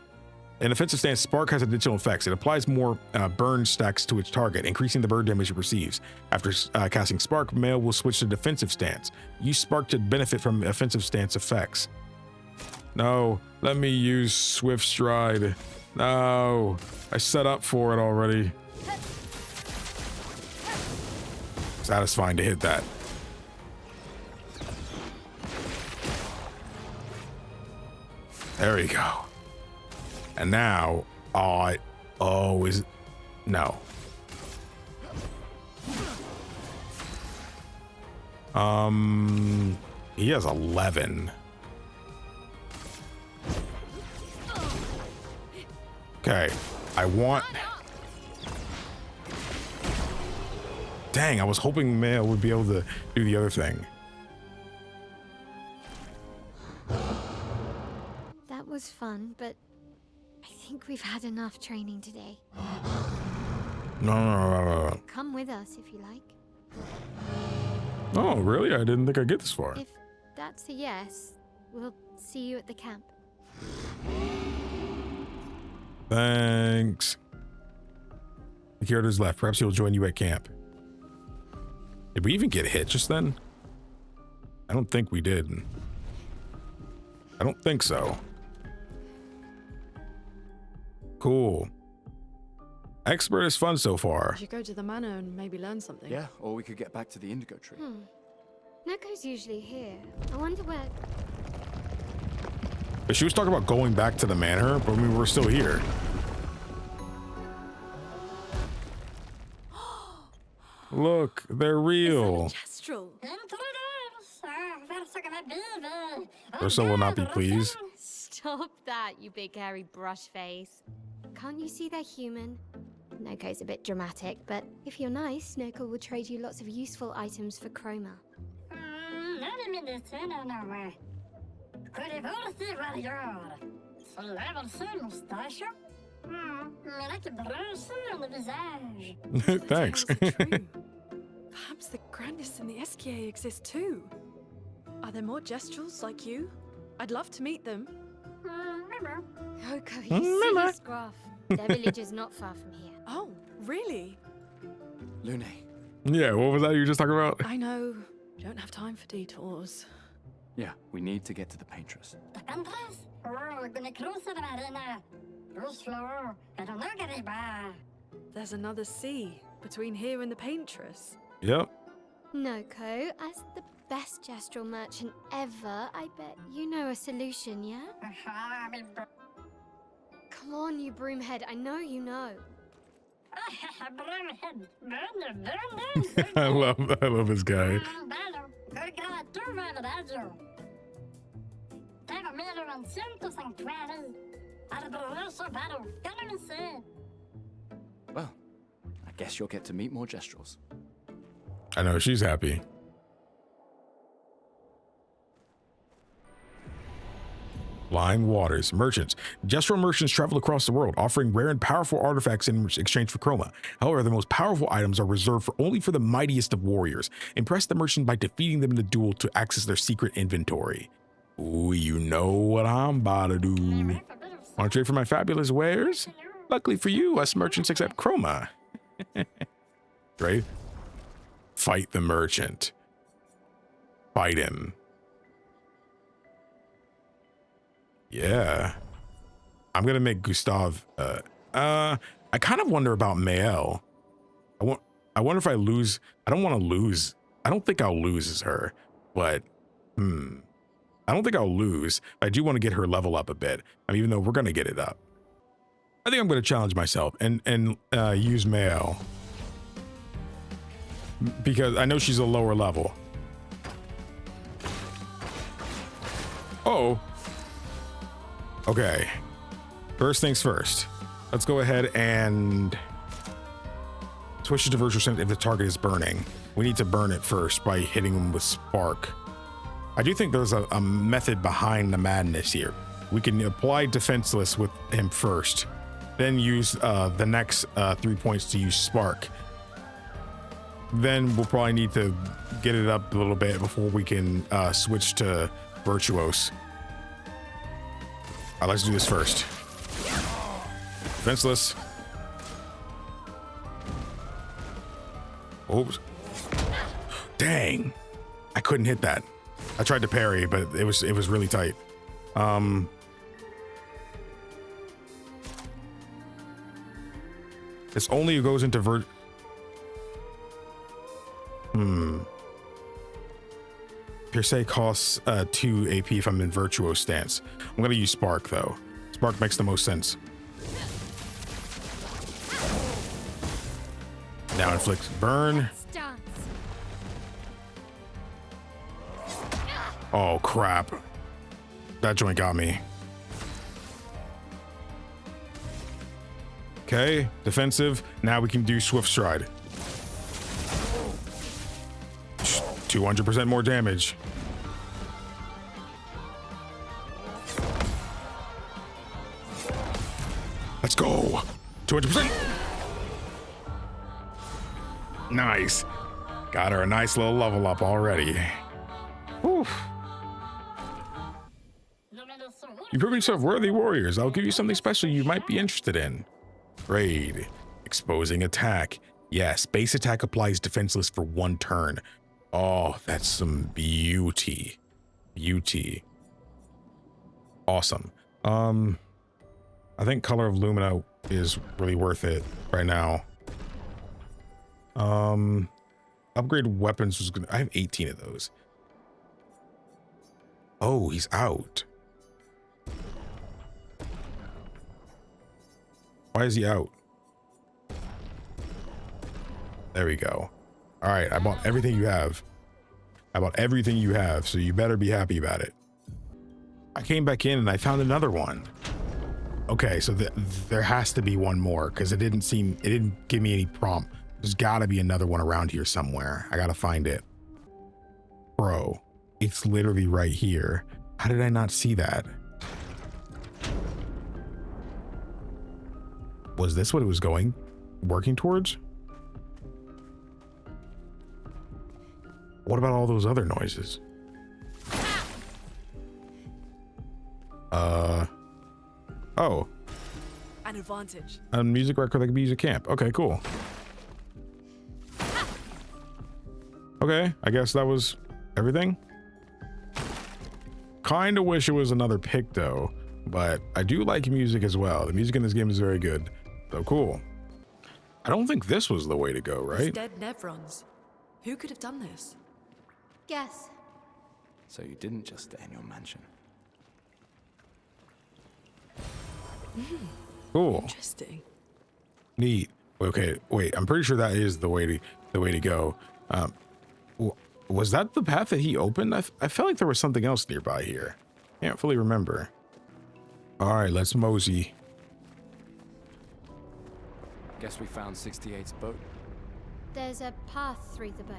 In offensive stance, Spark has additional effects. It applies more burn stacks to its target, increasing the burn damage it receives. After casting Spark, Maelle will switch to defensive stance. Use Spark to benefit from offensive stance effects. No, let me use Swift Stride. No, I set up for it already. Satisfying to hit that. There we go. And now, no. He has 11. Okay, I want... Dang, I was hoping Maelle would be able to do the other thing. That was fun, but I think we've had enough training today. No. Come with us if you like. Oh, really? I didn't think I'd get this far. If that's a yes, we'll see you at the camp. Thanks. The character's left. Perhaps he'll join you at camp. Did we even get hit just then? I don't think we did. I don't think so. Cool. Expert is fun so far. We should go to the manor and maybe learn something. Yeah, or we could get back to the indigo tree. Neko's usually here. I wonder where... But she was talking about going back to the manor, but we were still here. Look, they're real. Kestrel. Ursa will not be pleased. Stop that, you big hairy brush face. Can't you see they're human? Neko's a bit dramatic, but if you're nice, Neko will trade you lots of useful items for chroma. Thanks. Perhaps the grandest in the SKA exist too. Are there more Gestrels like you? I'd love to meet them. Noko, you silly scruff. Their village is not far from here. Oh, really? Lune. Yeah, what was that you were just talking about? I know. We don't have time for detours. Yeah, we need to get to the Paintress. There's another sea between here and the Paintress. Yep. Noko, as the best gestural merchant ever, I bet you know a solution, yeah? Come on, you broomhead, I know you know. I love this guy. Well, I guess you'll get to meet more Gestrels. I know, she's happy. Flying waters. Merchants. Gestral merchants travel across the world, offering rare and powerful artifacts in exchange for chroma. However, the most powerful items are reserved only for the mightiest of warriors. Impress the merchant by defeating them in a duel to access their secret inventory. Ooh, you know what I'm about to do. Want to trade for my fabulous wares? Luckily for you, us merchants accept chroma. Right? Fight the merchant. Fight him. Yeah. I'm gonna make Gustav I kind of wonder about Maelle. I I wonder if I lose. I don't want to lose. I don't think I'll lose as her, but I don't think I'll lose. I do want to get her level up a bit. I mean, even though we're going to get it up. I think I'm going to challenge myself and use Maelle. Because I know she's a lower level. Oh. Okay. First things first. Let's go ahead and switch to virtual sense if the target is burning. We need to burn it first by hitting them with spark. I do think there's a method behind the madness here. We can apply defenseless with him first, then use the next 3 points to use spark. Then we'll probably need to get it up a little bit before we can switch to virtuose. All right, let's do this first. Defenseless. Oops. Dang. I couldn't hit that. I tried to parry, but it was really tight. This only goes into Pierce costs 2 AP if I'm in virtuose stance. I'm gonna use spark though. Spark makes the most sense. Now inflict burn. Oh crap. That joint got me. Okay, defensive. Now we can do swift stride. 200% more damage. Let's go. 200%. Nice. Got her a nice little level up already. Whew. You prove yourself worthy warriors. I'll give you something special you might be interested in. Raid. Exposing attack. Yes, base attack applies defenseless for 1 turn. Oh, that's some beauty. Beauty. Awesome. I think Color of Lumina is really worth it right now. Upgrade weapons was gonna, I have 18 of those. Oh, he's out. Why is he out? There we go. All right, I bought everything you have. I bought everything you have, so you better be happy about it. I came back in and I found another one. Okay, so there has to be one more because it didn't give me any prompt. There's gotta be another one around here somewhere. I gotta find it. Bro, it's literally right here. How did I not see that? Was this what it was working towards? What about all those other noises? Oh. An advantage. A music record that can be used at camp. Okay, cool. Okay, I guess that was everything. Kind of wish it was another pick though, but I do like music as well. The music in this game is very good. So cool. I don't think this was the way to go, right? It's dead Nevrons. Who could have done this? Guess. So you didn't just stay in your mansion. Cool. Interesting. Neat. Okay, wait. I'm pretty sure that is the way to go. Was that the path that he opened? I felt like there was something else nearby here. Can't fully remember. All right, let's mosey. Guess we found 68's boat. There's a path through the boat.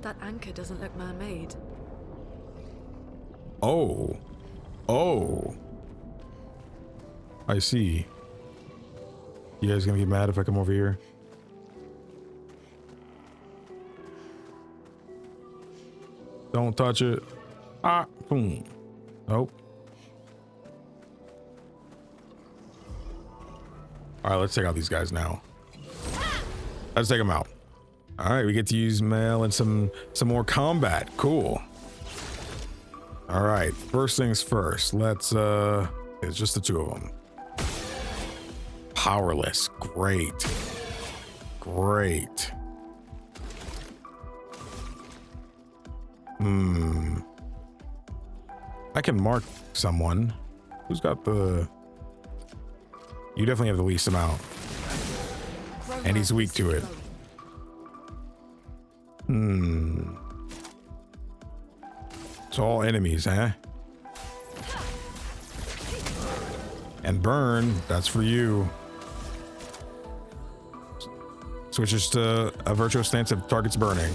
That anchor doesn't look man-made. Oh. Oh. I see. You guys gonna get mad if I come over here? Don't touch it. Ah, boom. Nope. All right, let's check out these guys now. Let's take them out. All right, we get to use Maelle and some more combat. Cool. All right, first things first. Let's it's just the 2 of them. Powerless. Great. Great. I can mark someone. Who's got the... You definitely have the least amount. And he's weak to it. It's all enemies, huh? And burn, that's for you. Switches to a virtual stance if target's burning.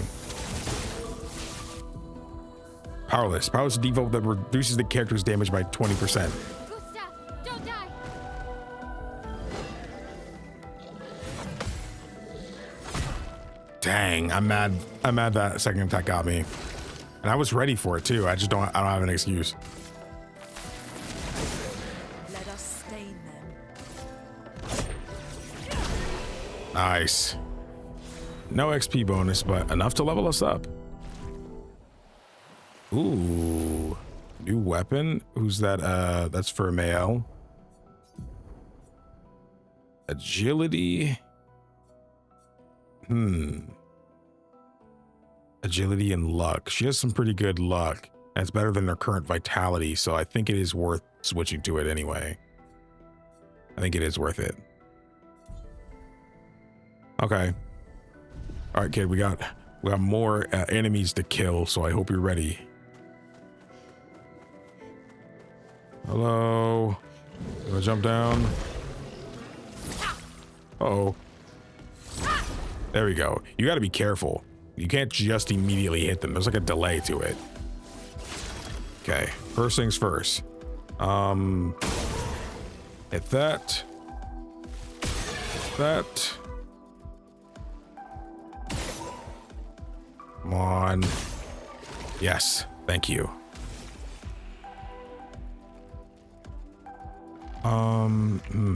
Powerless. Powerless default that reduces the character's damage by 20%. Gustav, don't die. Dang, I'm mad. I'm mad that second attack got me. And I was ready for it too. I don't have an excuse. Let us stain them. Nice. No XP bonus, but enough to level us up. Ooh. New weapon. Who's that? That's for Maelle. Agility. Agility and luck. She has some pretty good luck. That's better than her current vitality, so I think it is worth switching to it anyway. I think it is worth it. Okay. All right, kid, we got more enemies to kill, so I hope you're ready. Hello. Gonna jump down. Uh-oh. There we go. You got to be careful. You can't just immediately hit them. There's like a delay to it. Okay, first things first. Hit that. That. Come on. Yes, thank you.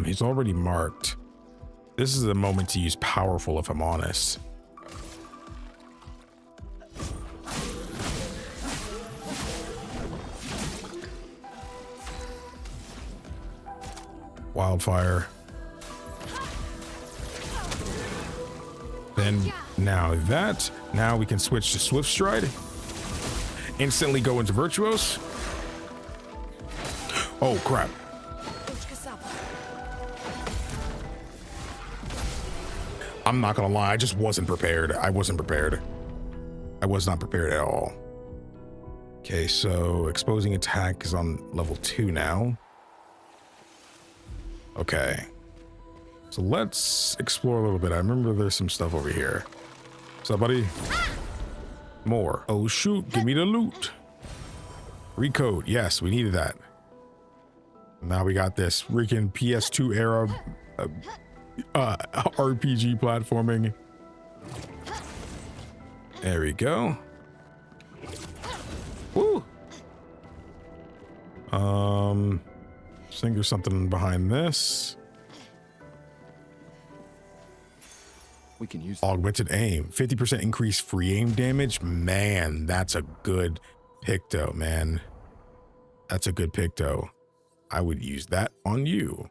He's already marked. This is the moment to use powerful, if I'm honest. Wildfire. Then now we can switch to Swift Stride. Instantly go into Virtuos. Oh crap. I'm not gonna lie, I just wasn't prepared. I wasn't prepared. I was not prepared at all. Okay, so exposing attack is on level 2 now. Okay. So let's explore a little bit. I remember there's some stuff over here. What's up, buddy? More. Oh shoot, give me the loot. Recode. Yes, we needed that. Now we got this freaking PS2 era RPG platforming. There we go. Woo. I think there's something behind this. We can use Augmented aim. 50% increased free aim damage. Man, that's a good picto, man. That's a good picto. I would use that on you.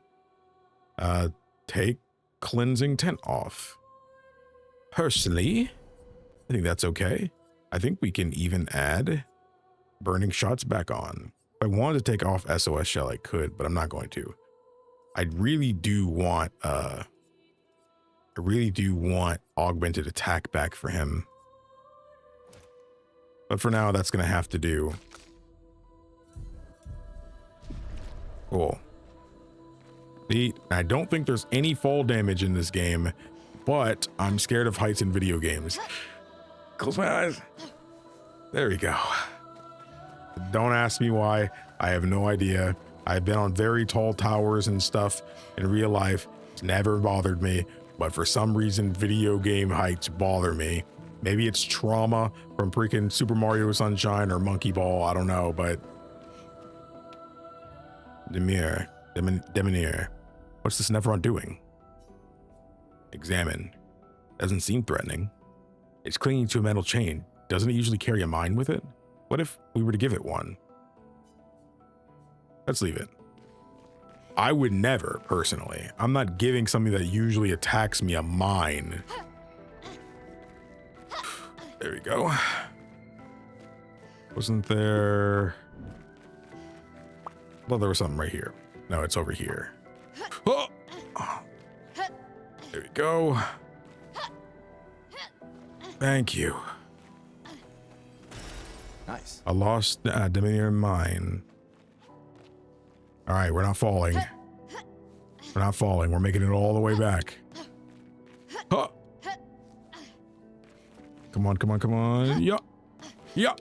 Take cleansing tent off. Personally, I think that's okay. I think we can even add burning shots back on. If I wanted to take off SOS shell, I could, but I'm not going to. I really do want augmented attack back for him. But for now, that's gonna have to do. Cool. See, I don't think there's any fall damage in this game, but I'm scared of heights in video games. Close my eyes. There we go. Don't ask me why. I have no idea. I've been on very tall towers and stuff in real life. It's never bothered me, but for some reason, video game heights bother me. Maybe it's trauma from freaking Super Mario Sunshine or Monkey Ball. I don't know, but Demonier. What's this Nevron doing? Examine. Doesn't seem threatening. It's clinging to a metal chain. Doesn't it usually carry a mine with it? What if we were to give it one? Let's leave it. I would never, personally. I'm not giving something that usually attacks me a mine. There we go. Wasn't there? Well, there was something right here. No, it's over here. Oh! There we go. Thank you. Nice. A lost Dominion mine. All right, we're not falling. We're not falling. We're making it all the way back. Huh. Come on, come on, come on. Yeah. Yeah.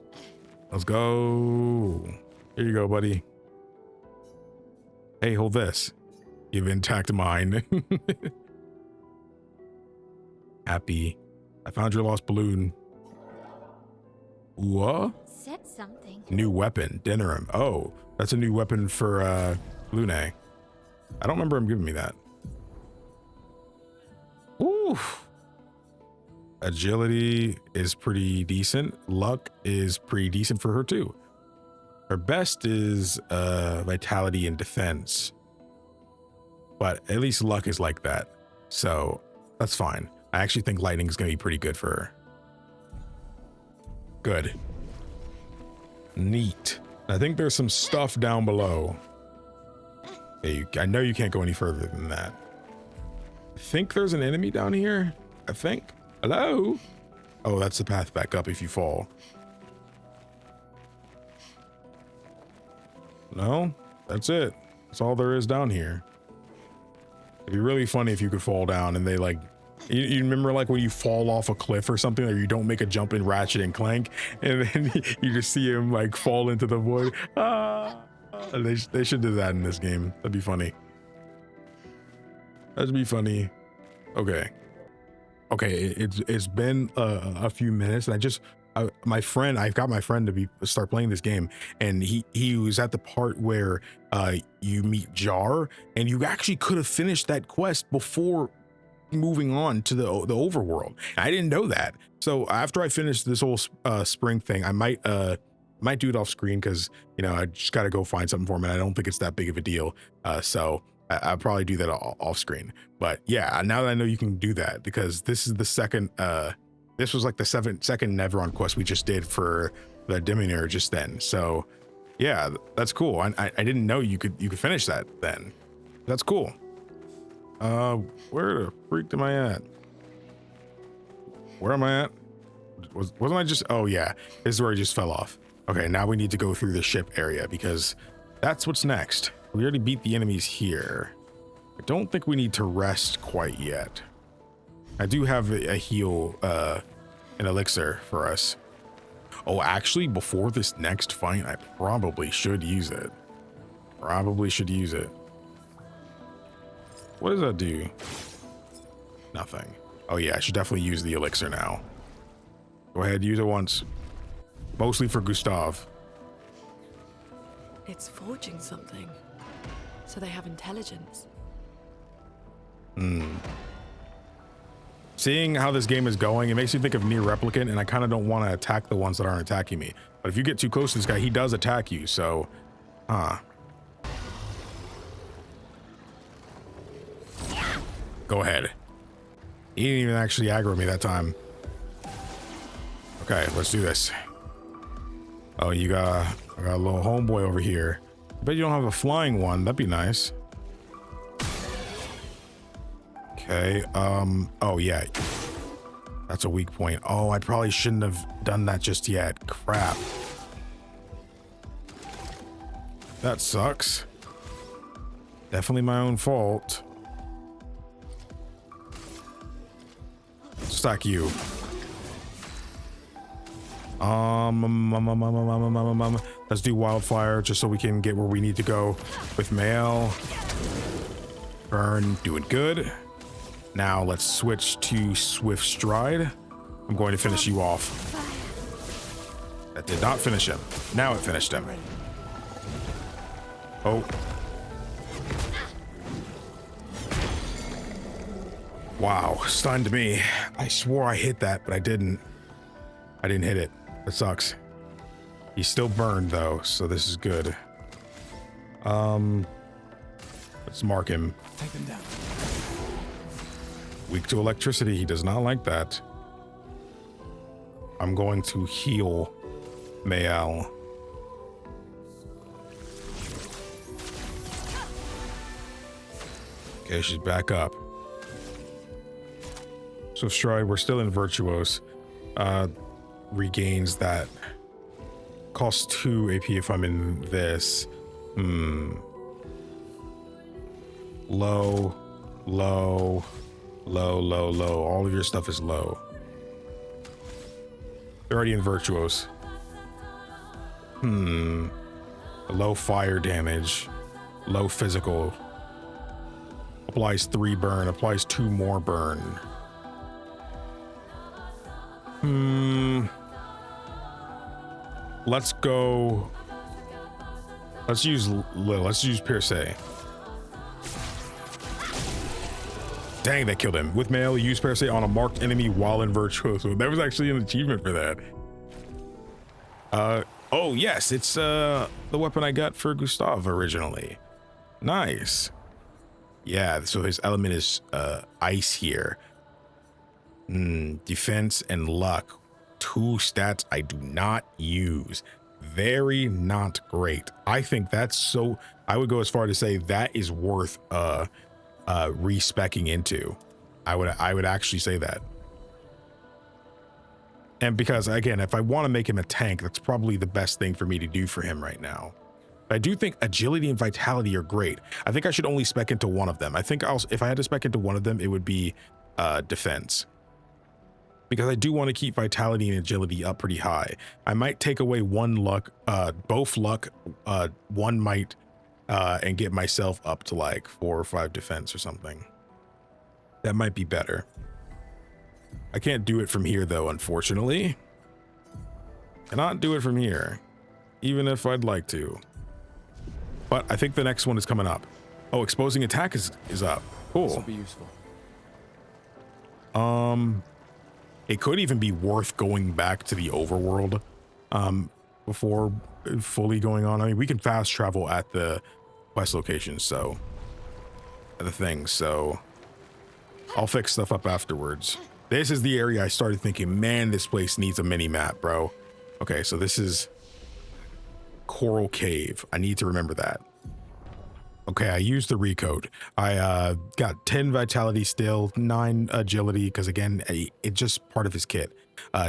Let's go. Here you go, buddy. Hey, hold this. You've intact mine. Happy. I found your lost balloon. What? Said something. New weapon, Dinnerum. Oh, that's a new weapon for Lune. I don't remember him giving me that. Ooh. Agility is pretty decent. Luck is pretty decent for her too. Her best is vitality and defense. But at least luck is like that. So that's fine. I actually think lightning is going to be pretty good for her. Good. Neat. I think there's some stuff down below. Hey, I know you can't go any further than that. I think there's an enemy down here. I think. Hello? Oh, that's the path back up if you fall. No, that's it. That's all there is down here. It'd be really funny if you could fall down and they like, you remember like when you fall off a cliff or something, or you don't make a jump in Ratchet and Clank, and then you just see him like fall into the void. Ah, they should do that in this game. That'd be funny. That'd be funny. Okay. It's been a few minutes, and I've got my friend to start playing this game, and he was at the part where you meet Jar, and you actually could have finished that quest before moving on to the overworld. I didn't know that. So after I finish this whole spring thing, I might do it off screen, because I just got to go find something for him, and I don't think it's that big of a deal. So I'll probably do that off screen. But yeah, now that I know you can do that, because this is the second this was like the second Nevron quest we just did for the Diminutor just then. So yeah, that's cool. I didn't know you could finish that then. That's cool. Where the freak am I at? Where am I at? Wasn't I just, oh yeah, this is where I just fell off. Okay, now we need to go through the ship area, because that's what's next. We already beat the enemies here. I don't think we need to rest quite yet. I do have a heal, an elixir for us. Oh, actually, before this next fight, I probably should use it. What does that do? Nothing. Oh yeah, I should definitely use the elixir now. Go ahead, use it once. Mostly for Gustav. It's forging something. So they have intelligence. Seeing how this game is going, it makes me think of Nier Replicant, and I kind of don't want to attack the ones that aren't attacking me. But if you get too close to this guy, he does attack you, so... Go ahead. He didn't even actually aggro me that time. Okay, let's do this. Oh, I got a little homeboy over here. I bet you don't have a flying one. That'd be nice. Okay, oh yeah. That's a weak point. Oh, I probably shouldn't have done that just yet. Crap. That sucks. Definitely my own fault. Stack you. Let's do wildfire just so we can get where we need to go with Maelle. Burn, doing good. Now let's switch to Swift Stride. I'm going to finish you off. That did not finish him. Now it finished him. Oh. Wow, stunned me. I swore I hit that, but I didn't. I didn't hit it. That sucks. He's still burned though, so this is good. Let's mark him. Take them down. Weak to electricity. He does not like that. I'm going to heal Maelle. Okay, she's back up. So Stride, we're still in Virtuos. Regains that. Costs 2 AP if I'm in this. Low, low, low, low, low. All of your stuff is low. They're already in Virtuos. Low fire damage. Low physical. Applies 3 burn. Applies 2 more burn. Let's go. Let's use Lil. Let's use Pierce. Dang, that killed him. With Maelle, use Pierce on a marked enemy while in Virtuoso. That was actually an achievement for that. Oh yes, it's the weapon I got for Gustav originally. Nice. Yeah, so his element is ice here. Defense and luck. 2 stats I do not use. Very not great. I think that's so. I would go as far to say that is worth respecing into. I would actually say that. And because again, if I want to make him a tank, that's probably the best thing for me to do for him right now. But I do think agility and vitality are great. I think I should only spec into one of them. I think if I had to spec into one of them, it would be defense. Because I do want to keep vitality and agility up pretty high. I might take away 1 luck, both luck, 1 might, and get myself up to like 4 or 5 defense or something. That might be better. I can't do it from here though, unfortunately. Cannot do it from here, even if I'd like to. But I think the next one is coming up. Oh, exposing attack is up. Cool. This will be useful. It could even be worth going back to the overworld before fully going on. I mean, we can fast travel at the quest locations, so at the things, so I'll fix stuff up afterwards. This is the area I started thinking, man, this place needs a mini map, bro. Okay, so this is Coral Cave. I need to remember that. Okay, I used the recode. I got 10 vitality still, 9 agility, because again, it's just part of his kit.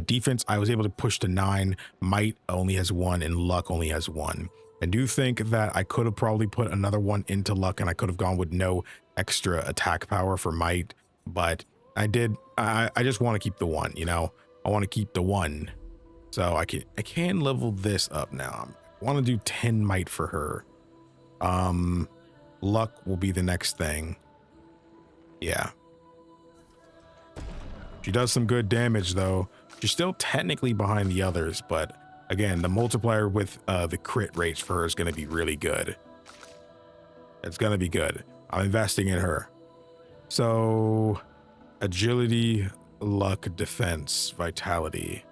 Defense, I was able to push to 9. Might only has 1, and luck only has 1. I do think that I could have probably put another one into luck, and I could have gone with no extra attack power for might, but I did. I just want to keep the 1, you know? I want to keep the 1. So I can level this up now. I want to do 10 might for her. Luck will be the next thing. Yeah. She does some good damage though. She's still technically behind the others, but again, the multiplier with the crit rates for her is going to be really good. It's going to be good. I'm investing in her. So agility, luck, defense, vitality.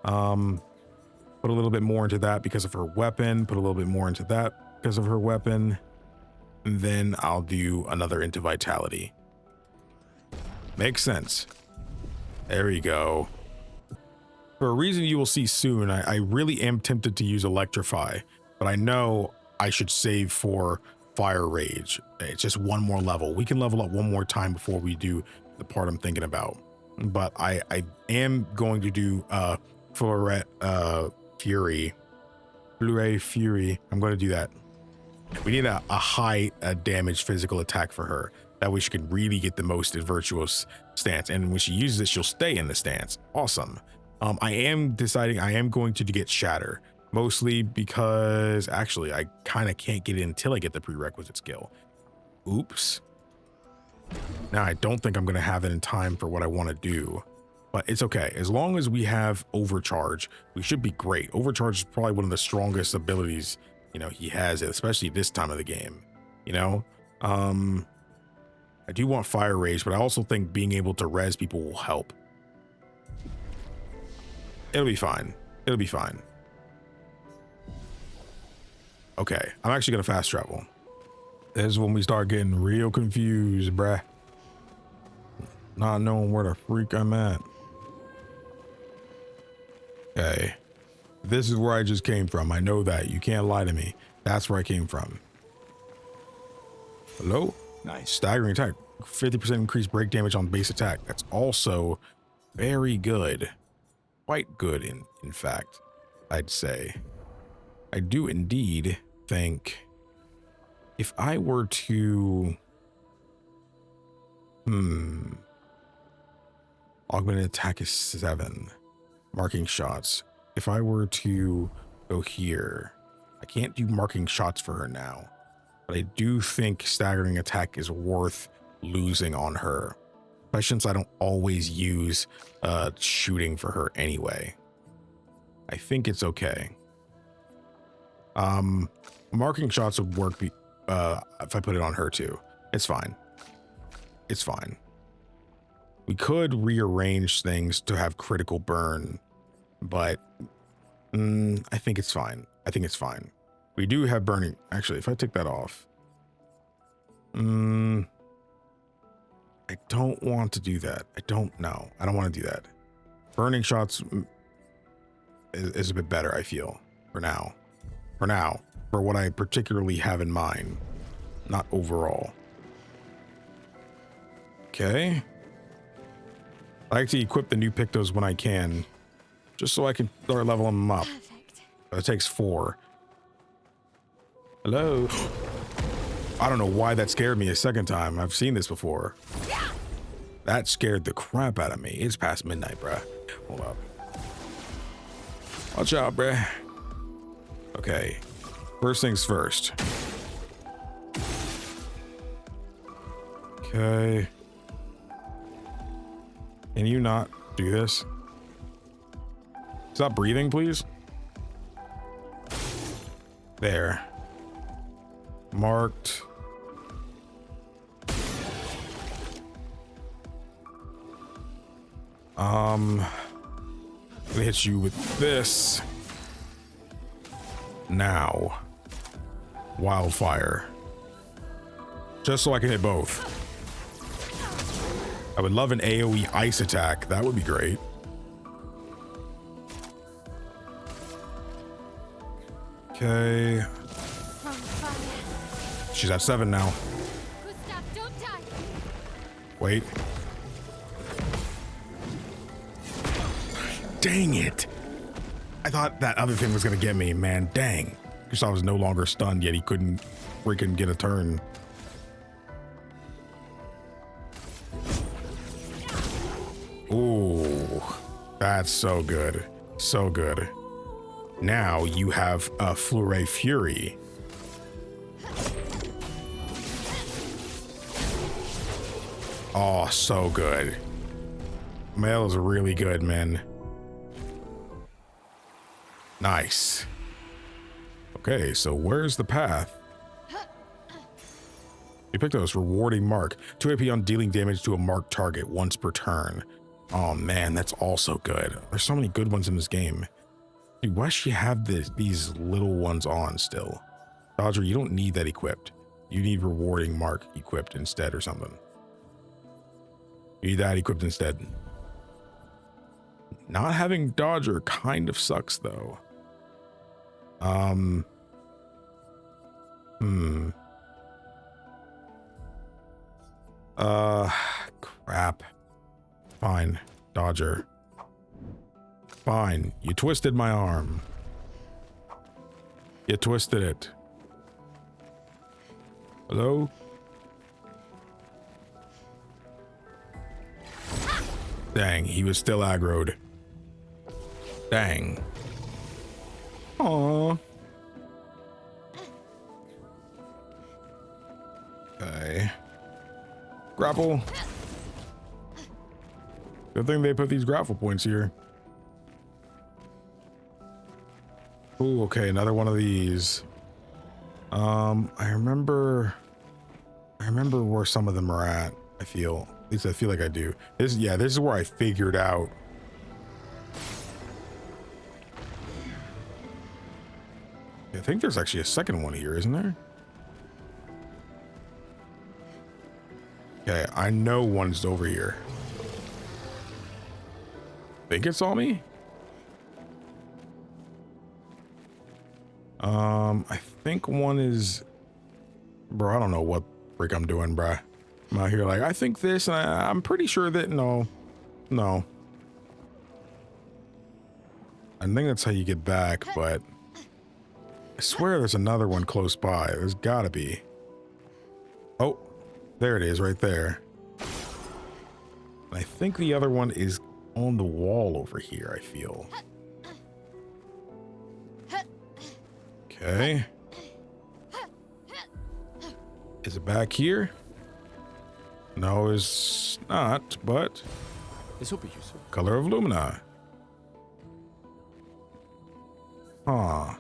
Put a little bit more into that because of her weapon. Put a little bit more into that because of her weapon. And then I'll do another into vitality. Makes sense. There we go. For a reason you will see soon, I really am tempted to use Electrify, but I know I should save for Fire Rage. It's just 1 more level. We can level up 1 more time before we do the part I'm thinking about. But I am going to do Fleuret Fury. Fleuret Fury. I'm going to do that. We need a high damage physical attack for her. That way she can really get the most in Virtuous stance. And when she uses it, she'll stay in the stance. Awesome. I am deciding I am going to get Shatter. Mostly because actually I kind of can't get it until I get the prerequisite skill. Oops. Now I don't think I'm going to have it in time for what I want to do. But it's okay. As long as we have Overcharge, we should be great. Overcharge is probably one of the strongest abilities, you know, he has, especially this time of the game, you know. I do want Fire Rage, but I also think being able to res people will help. It'll be fine. It'll be fine. Okay, I'm actually gonna fast travel. This is when we start getting real confused, bruh. Not knowing where the freak I'm at. Okay, This is where I just came from. I know that. You can't lie to me. That's where I came from. Hello? Nice. Staggering attack. 50% increased break damage on base attack. That's also very good. Quite good, in fact, I'd say. I do indeed think if I were to... Augmented attack is 7. Marking shots. If I were to go here, I can't do marking shots for her now. But I do think staggering attack is worth losing on her. Especially since I don't always use shooting for her anyway. I think it's okay. Marking shots would work if I put it on her too. It's fine. It's fine. We could rearrange things to have critical burn, but I think it's fine. I think it's fine. We do have burning. Actually, if I take that off, I don't want to do that. I don't know. I don't want to do that. Burning shots is a bit better, I feel, for now. For what I particularly have in mind, not overall. Okay. I like to equip the new Pictos when I can, just so I can start leveling them up. Perfect. But it takes 4. Hello? I don't know why that scared me a second time. I've seen this before. That scared the crap out of me. It's past midnight, bruh. Hold up. Watch out, bruh. Okay. First things first. Okay. Can you not do this? Stop breathing, please. There. Marked. I'm gonna hit you with this. Now. Wildfire. Just so I can hit both. I would love an AoE ice attack. That would be great. Okay. She's at 7 now. Gustav, don't die. Wait. Dang it. I thought that other thing was going to get me, man. Dang. Gustav was no longer stunned, yet he couldn't freaking get a turn. Ooh. That's so good. So good. Now you have a Fleury Fury. Oh, so good. Maelle is really good, man. Nice. Okay, so where's the path? You picked those rewarding mark. 2 AP on dealing damage to a marked target once per turn. Oh man, that's also good. There's so many good ones in this game. Dude, why should you have these little ones on still? Dodger, you don't need that equipped. You need rewarding mark equipped instead or something. You need that equipped instead. Not having Dodger kind of sucks though. Crap. Fine, Dodger. Fine, you twisted my arm. You twisted it. Hello? Dang, he was still aggroed. Dang. Aww. Okay. Grapple. Good thing they put these grapple points here. Ooh, okay, another one of these. I remember where some of them are at, I feel. At least I feel like I do. This is where I figured out. I think there's actually a second one here, isn't there? Okay, I know one's over here. Think it saw me? I think one is, bro, I don't know what freak I'm doing, bro. I'm out here like, I think this, and I'm pretty sure that, no. I think that's how you get back, but I swear there's another one close by. There's gotta be. Oh, there it is right there. I think the other one is on the wall over here, I feel. Okay. Is it back here? No, it's not, but This will be useful. color of Lumina. Huh.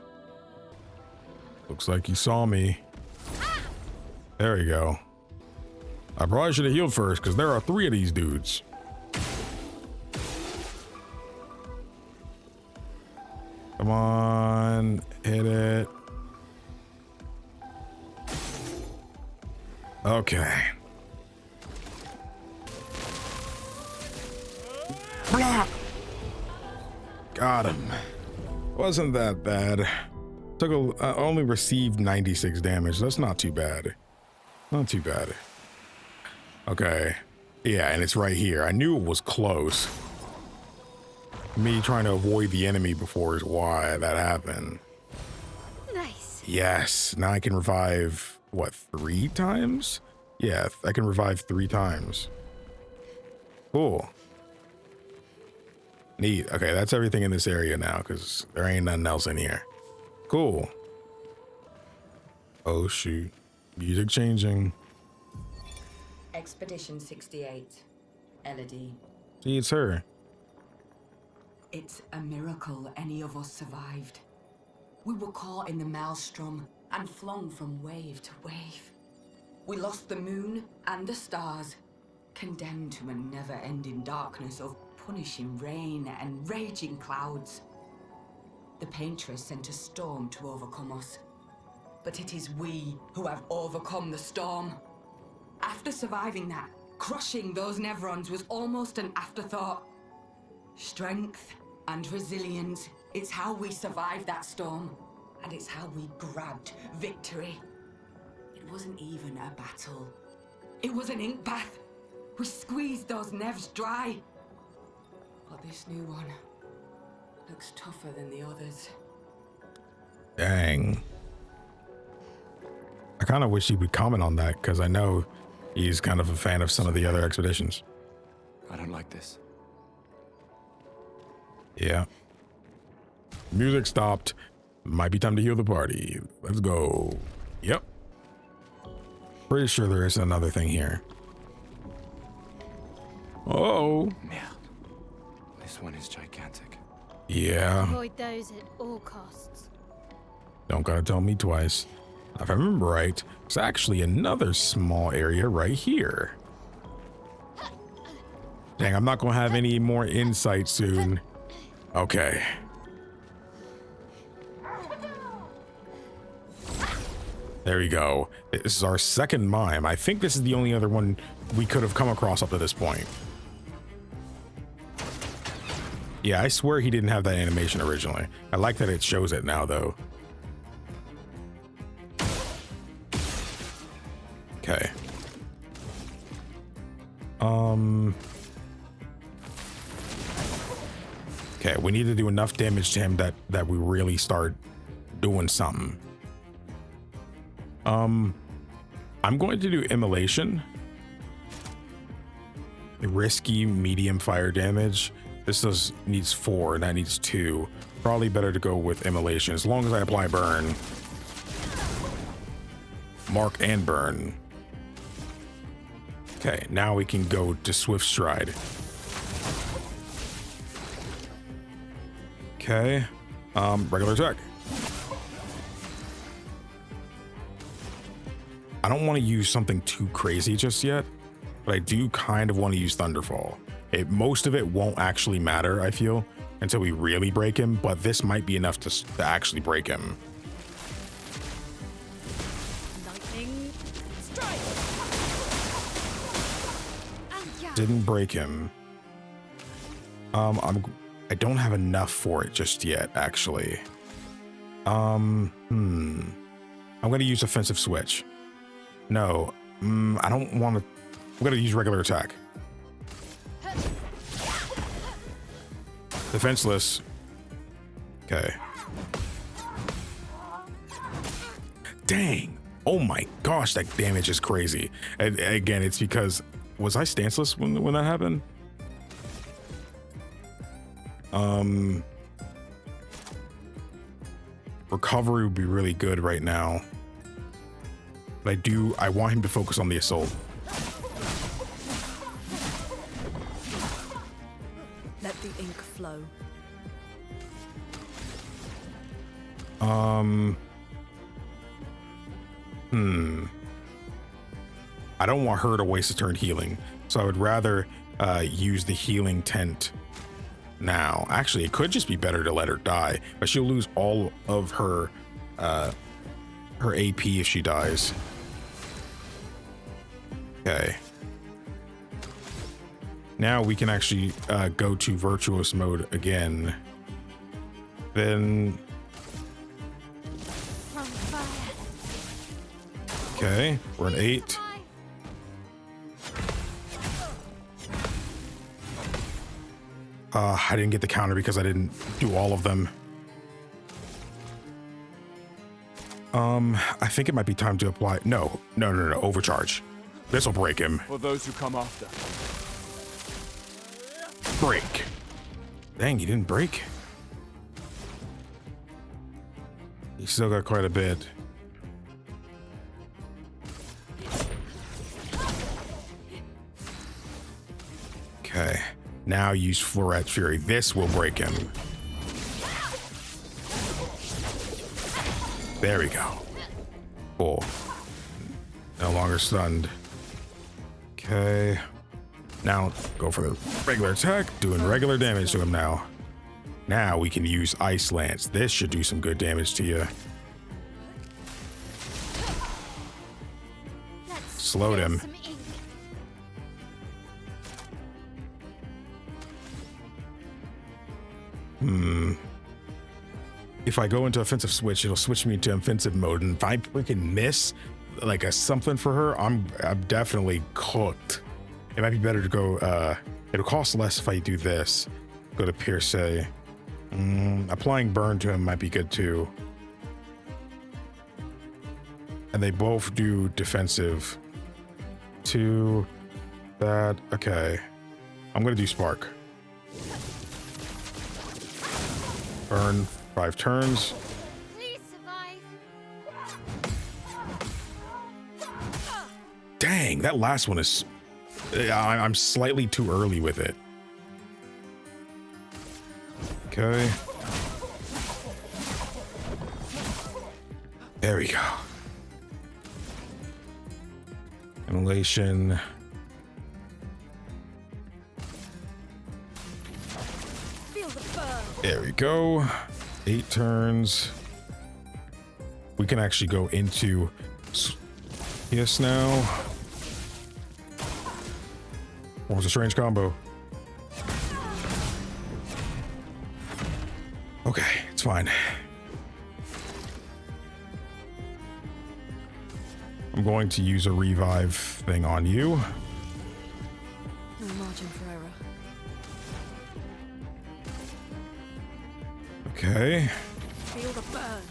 Looks like he saw me. There we go. I probably should have healed first because there are 3 of these dudes. Come on, hit it. Okay. Blah. Got him. Wasn't that bad. Took a, only received 96 damage. That's not too bad. Not too bad. Okay. Yeah, and it's right here. I knew it was close. Me trying to avoid the enemy before is why that happened. Nice. Yes. Now I can revive, what, 3 times? Yeah, I can revive 3 times. Cool. Neat. Okay, that's everything in this area now because there ain't nothing else in here. Cool. Oh, shoot. Music changing. Expedition 68. Elodie. See, it's her. It's a miracle any of us survived. We were caught in the maelstrom and flung from wave to wave. We lost the moon and the stars, condemned to a never-ending darkness of punishing rain and raging clouds. The Paintress sent a storm to overcome us, but it is we who have overcome the storm. After surviving that, crushing those Nevrons was almost an afterthought. Strength and resilience, it's how we survived that storm, and it's how we grabbed victory. It wasn't even a battle. It was an ink bath. We squeezed those Nevs dry. But this new one looks tougher than the others. Dang. I kind of wish he would comment on that because I know he's kind of a fan of some of the other expeditions. I don't like this. Yeah. Music stopped. Might be time to heal the party. Let's go. Yep. Pretty sure there is another thing here. Oh. Merde. This one is gigantic. Yeah. Avoid those at all costs. Don't gotta tell me twice. If I remember right, it's actually another small area right here. Dang, I'm not gonna have any more insight soon. Okay. There we go. This is our second mime. I think this is the only other one we could have come across up to this point. Yeah, I swear he didn't have that animation originally. I like that it shows it now, though. Okay. Okay, we need to do enough damage to him that we really start doing something. I'm going to do immolation. Risky medium fire damage. This needs 4 and that needs 2. Probably better to go with immolation as long as I apply burn. Mark and burn. Okay, now we can go to Swift Stride. Okay, regular attack. I don't want to use something too crazy just yet, but I do kind of want to use Thunderfall. Most of it won't actually matter, I feel, until we really break him, but this might be enough to actually break him. Lightning strike. Didn't break him. I don't have enough for it just yet, actually. I'm gonna use offensive switch. No, I don't want to. I'm gonna use regular attack. Defenseless. Okay. Dang. Oh my gosh, that damage is crazy. And again, it's because, was I stanceless when that happened? Recovery would be really good right now. But I want him to focus on the assault. Let the ink flow. I don't want her to waste a turn healing, so I would rather use the healing tent now. Actually, it could just be better to let her die, but she'll lose all of her AP if she dies. Okay. Now we can actually go to virtuous mode again. Then. Okay, we're at 8. I didn't get the counter because I didn't do all of them. I think it might be time to apply. No, overcharge. This will break him. For those who come after. Break. Dang, he didn't break. He still got quite a bit. Okay. Now use Floret Fury. This will break him. There we go. Cool. No longer stunned. Okay. Now go for the regular attack, doing regular damage to him now. Now we can use Ice Lance. This should do some good damage to you. Slowed him. If I go into offensive switch, it'll switch me to offensive mode, and if I freaking miss like a something for her, I'm definitely cooked. It might be better to go. It'll cost less if I do this. Go to Pierce. Applying burn to him might be good too. And they both do defensive. To that. Okay, I'm gonna do spark. Burn 5 turns. Please survive. Dang, that last one is. I'm slightly too early with it. Okay. There we go. Immolation. Feel the burn. There we go. 8 turns. We can actually go into yes now. What was a strange combo? Okay, it's fine. I'm going to use a revive thing on you. No margin for error. Okay. Feel the burn.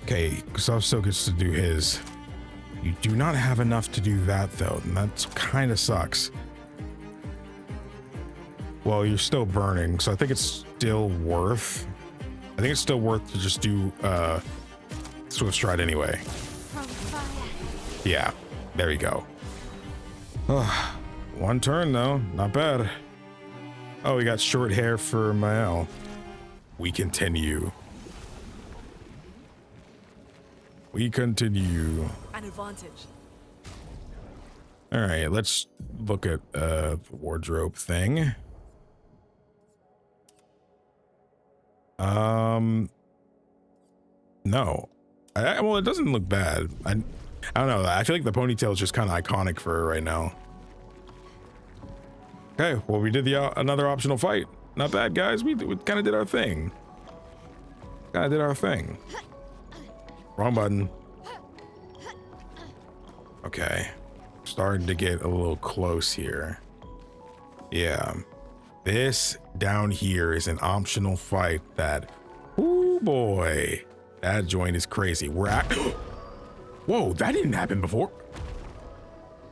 Okay, Gustav still gets to do his. You do not have enough to do that though, and that kind of sucks. Well, you're still burning, so I think it's still worth. I think it's still worth to just do Swift Stride anyway. Yeah, there you go. Oh, 1 turn though, not bad. Oh, we got short hair for Maelle. We continue. We continue. An advantage. All right, let's look at the wardrobe thing. No. Well, it doesn't look bad. I don't know. I feel like the ponytail is just kind of iconic for her right now. Okay, well, we did the another optional fight. Not bad, guys. We kind of did our thing. Wrong button. Okay. Starting to get a little close here. Yeah. This down here is an optional fight that, oh boy, that joint is crazy. We're at, whoa, that didn't happen before.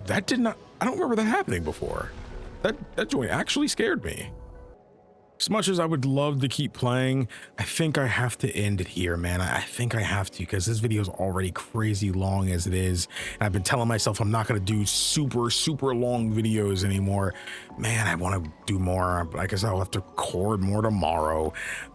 That did not, I don't remember that happening before. That joint actually scared me. As much as I would love to keep playing, I think I have to end it here, man. I think I have to, because this video is already crazy long as it is. And I've been telling myself I'm not going to do super long videos anymore. Man, I want to do more. I guess I'll have to record more tomorrow.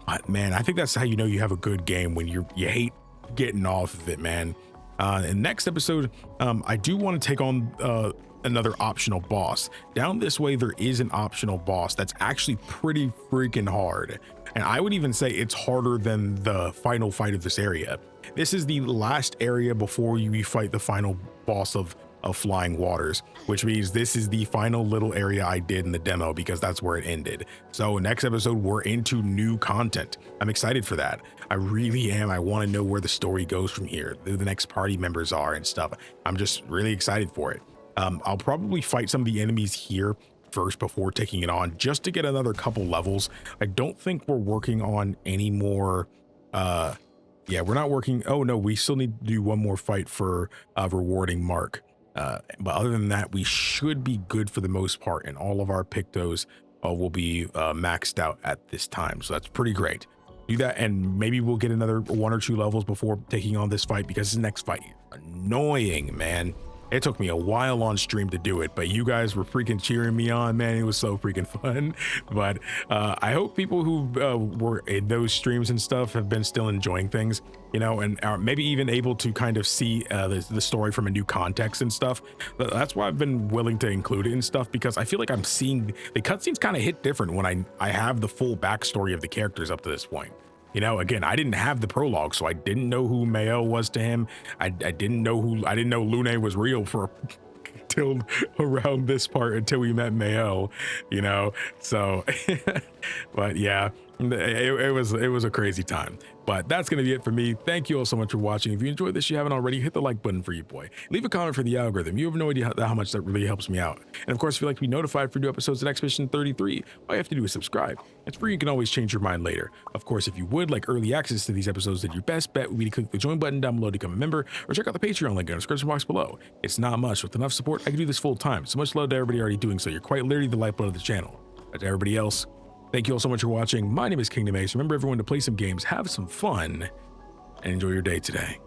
But man, I think that's how you know you have a good game, when you hate getting off of it, man. In next episode, I do want to take on another optional boss. Down this way there is an optional boss that's actually pretty freaking hard, and I would even say it's harder than the final fight of this area. This is the last area before you fight the final boss of Flying Waters, which means this is the final little area I did in the demo, because that's where it ended. So next episode we're into new content. I'm excited for that. I really am. I want to know where the story goes from here, who the next party members are and stuff. I'm just really excited for it. I'll probably fight some of the enemies here first before taking it on, just to get another couple levels. I don't think we're working on any more. Yeah, we're not working. Oh no, we still need to do one more fight for rewarding Mark. But other than that, we should be good for the most part, and all of our Pictos will be maxed out at this time. So that's pretty great. Do that, and maybe we'll get another 1 or 2 levels before taking on this fight, because this next fight is annoying, man. It took me a while on stream to do it, but you guys were freaking cheering me on, man. It was so freaking fun. But I hope people who were in those streams and stuff have been still enjoying things, you know, and are maybe even able to kind of see the story from a new context and stuff. That's why I've been willing to include it and stuff, because I feel like I'm seeing the cutscenes kind of hit different when I have the full backstory of the characters up to this point. You know, again, I didn't have the prologue, so I didn't know who Maelle was to him. I didn't know Lune was real for till around this part, until we met Maelle, you know. So but yeah, it was a crazy time. But that's gonna be it for me. Thank you all so much for watching. If you enjoyed this, you haven't already, hit the like button for your boy. Leave a comment for the algorithm. You have no idea how much that really helps me out. And of course, if you'd like to be notified for new episodes of Expedition 33, all you have to do is subscribe. It's free. You can always change your mind later. Of course, if you would like early access to these episodes, then your best bet would be to click the join button down below to become a member, or check out the Patreon link in the description box below. It's not much. With enough support, I can do this full time. So much love to everybody already doing so. You're quite literally the lifeblood of the channel. But to everybody else, thank you all so much for watching. My name is KingdomAce. Remember, everyone, to play some games, have some fun, and enjoy your day today.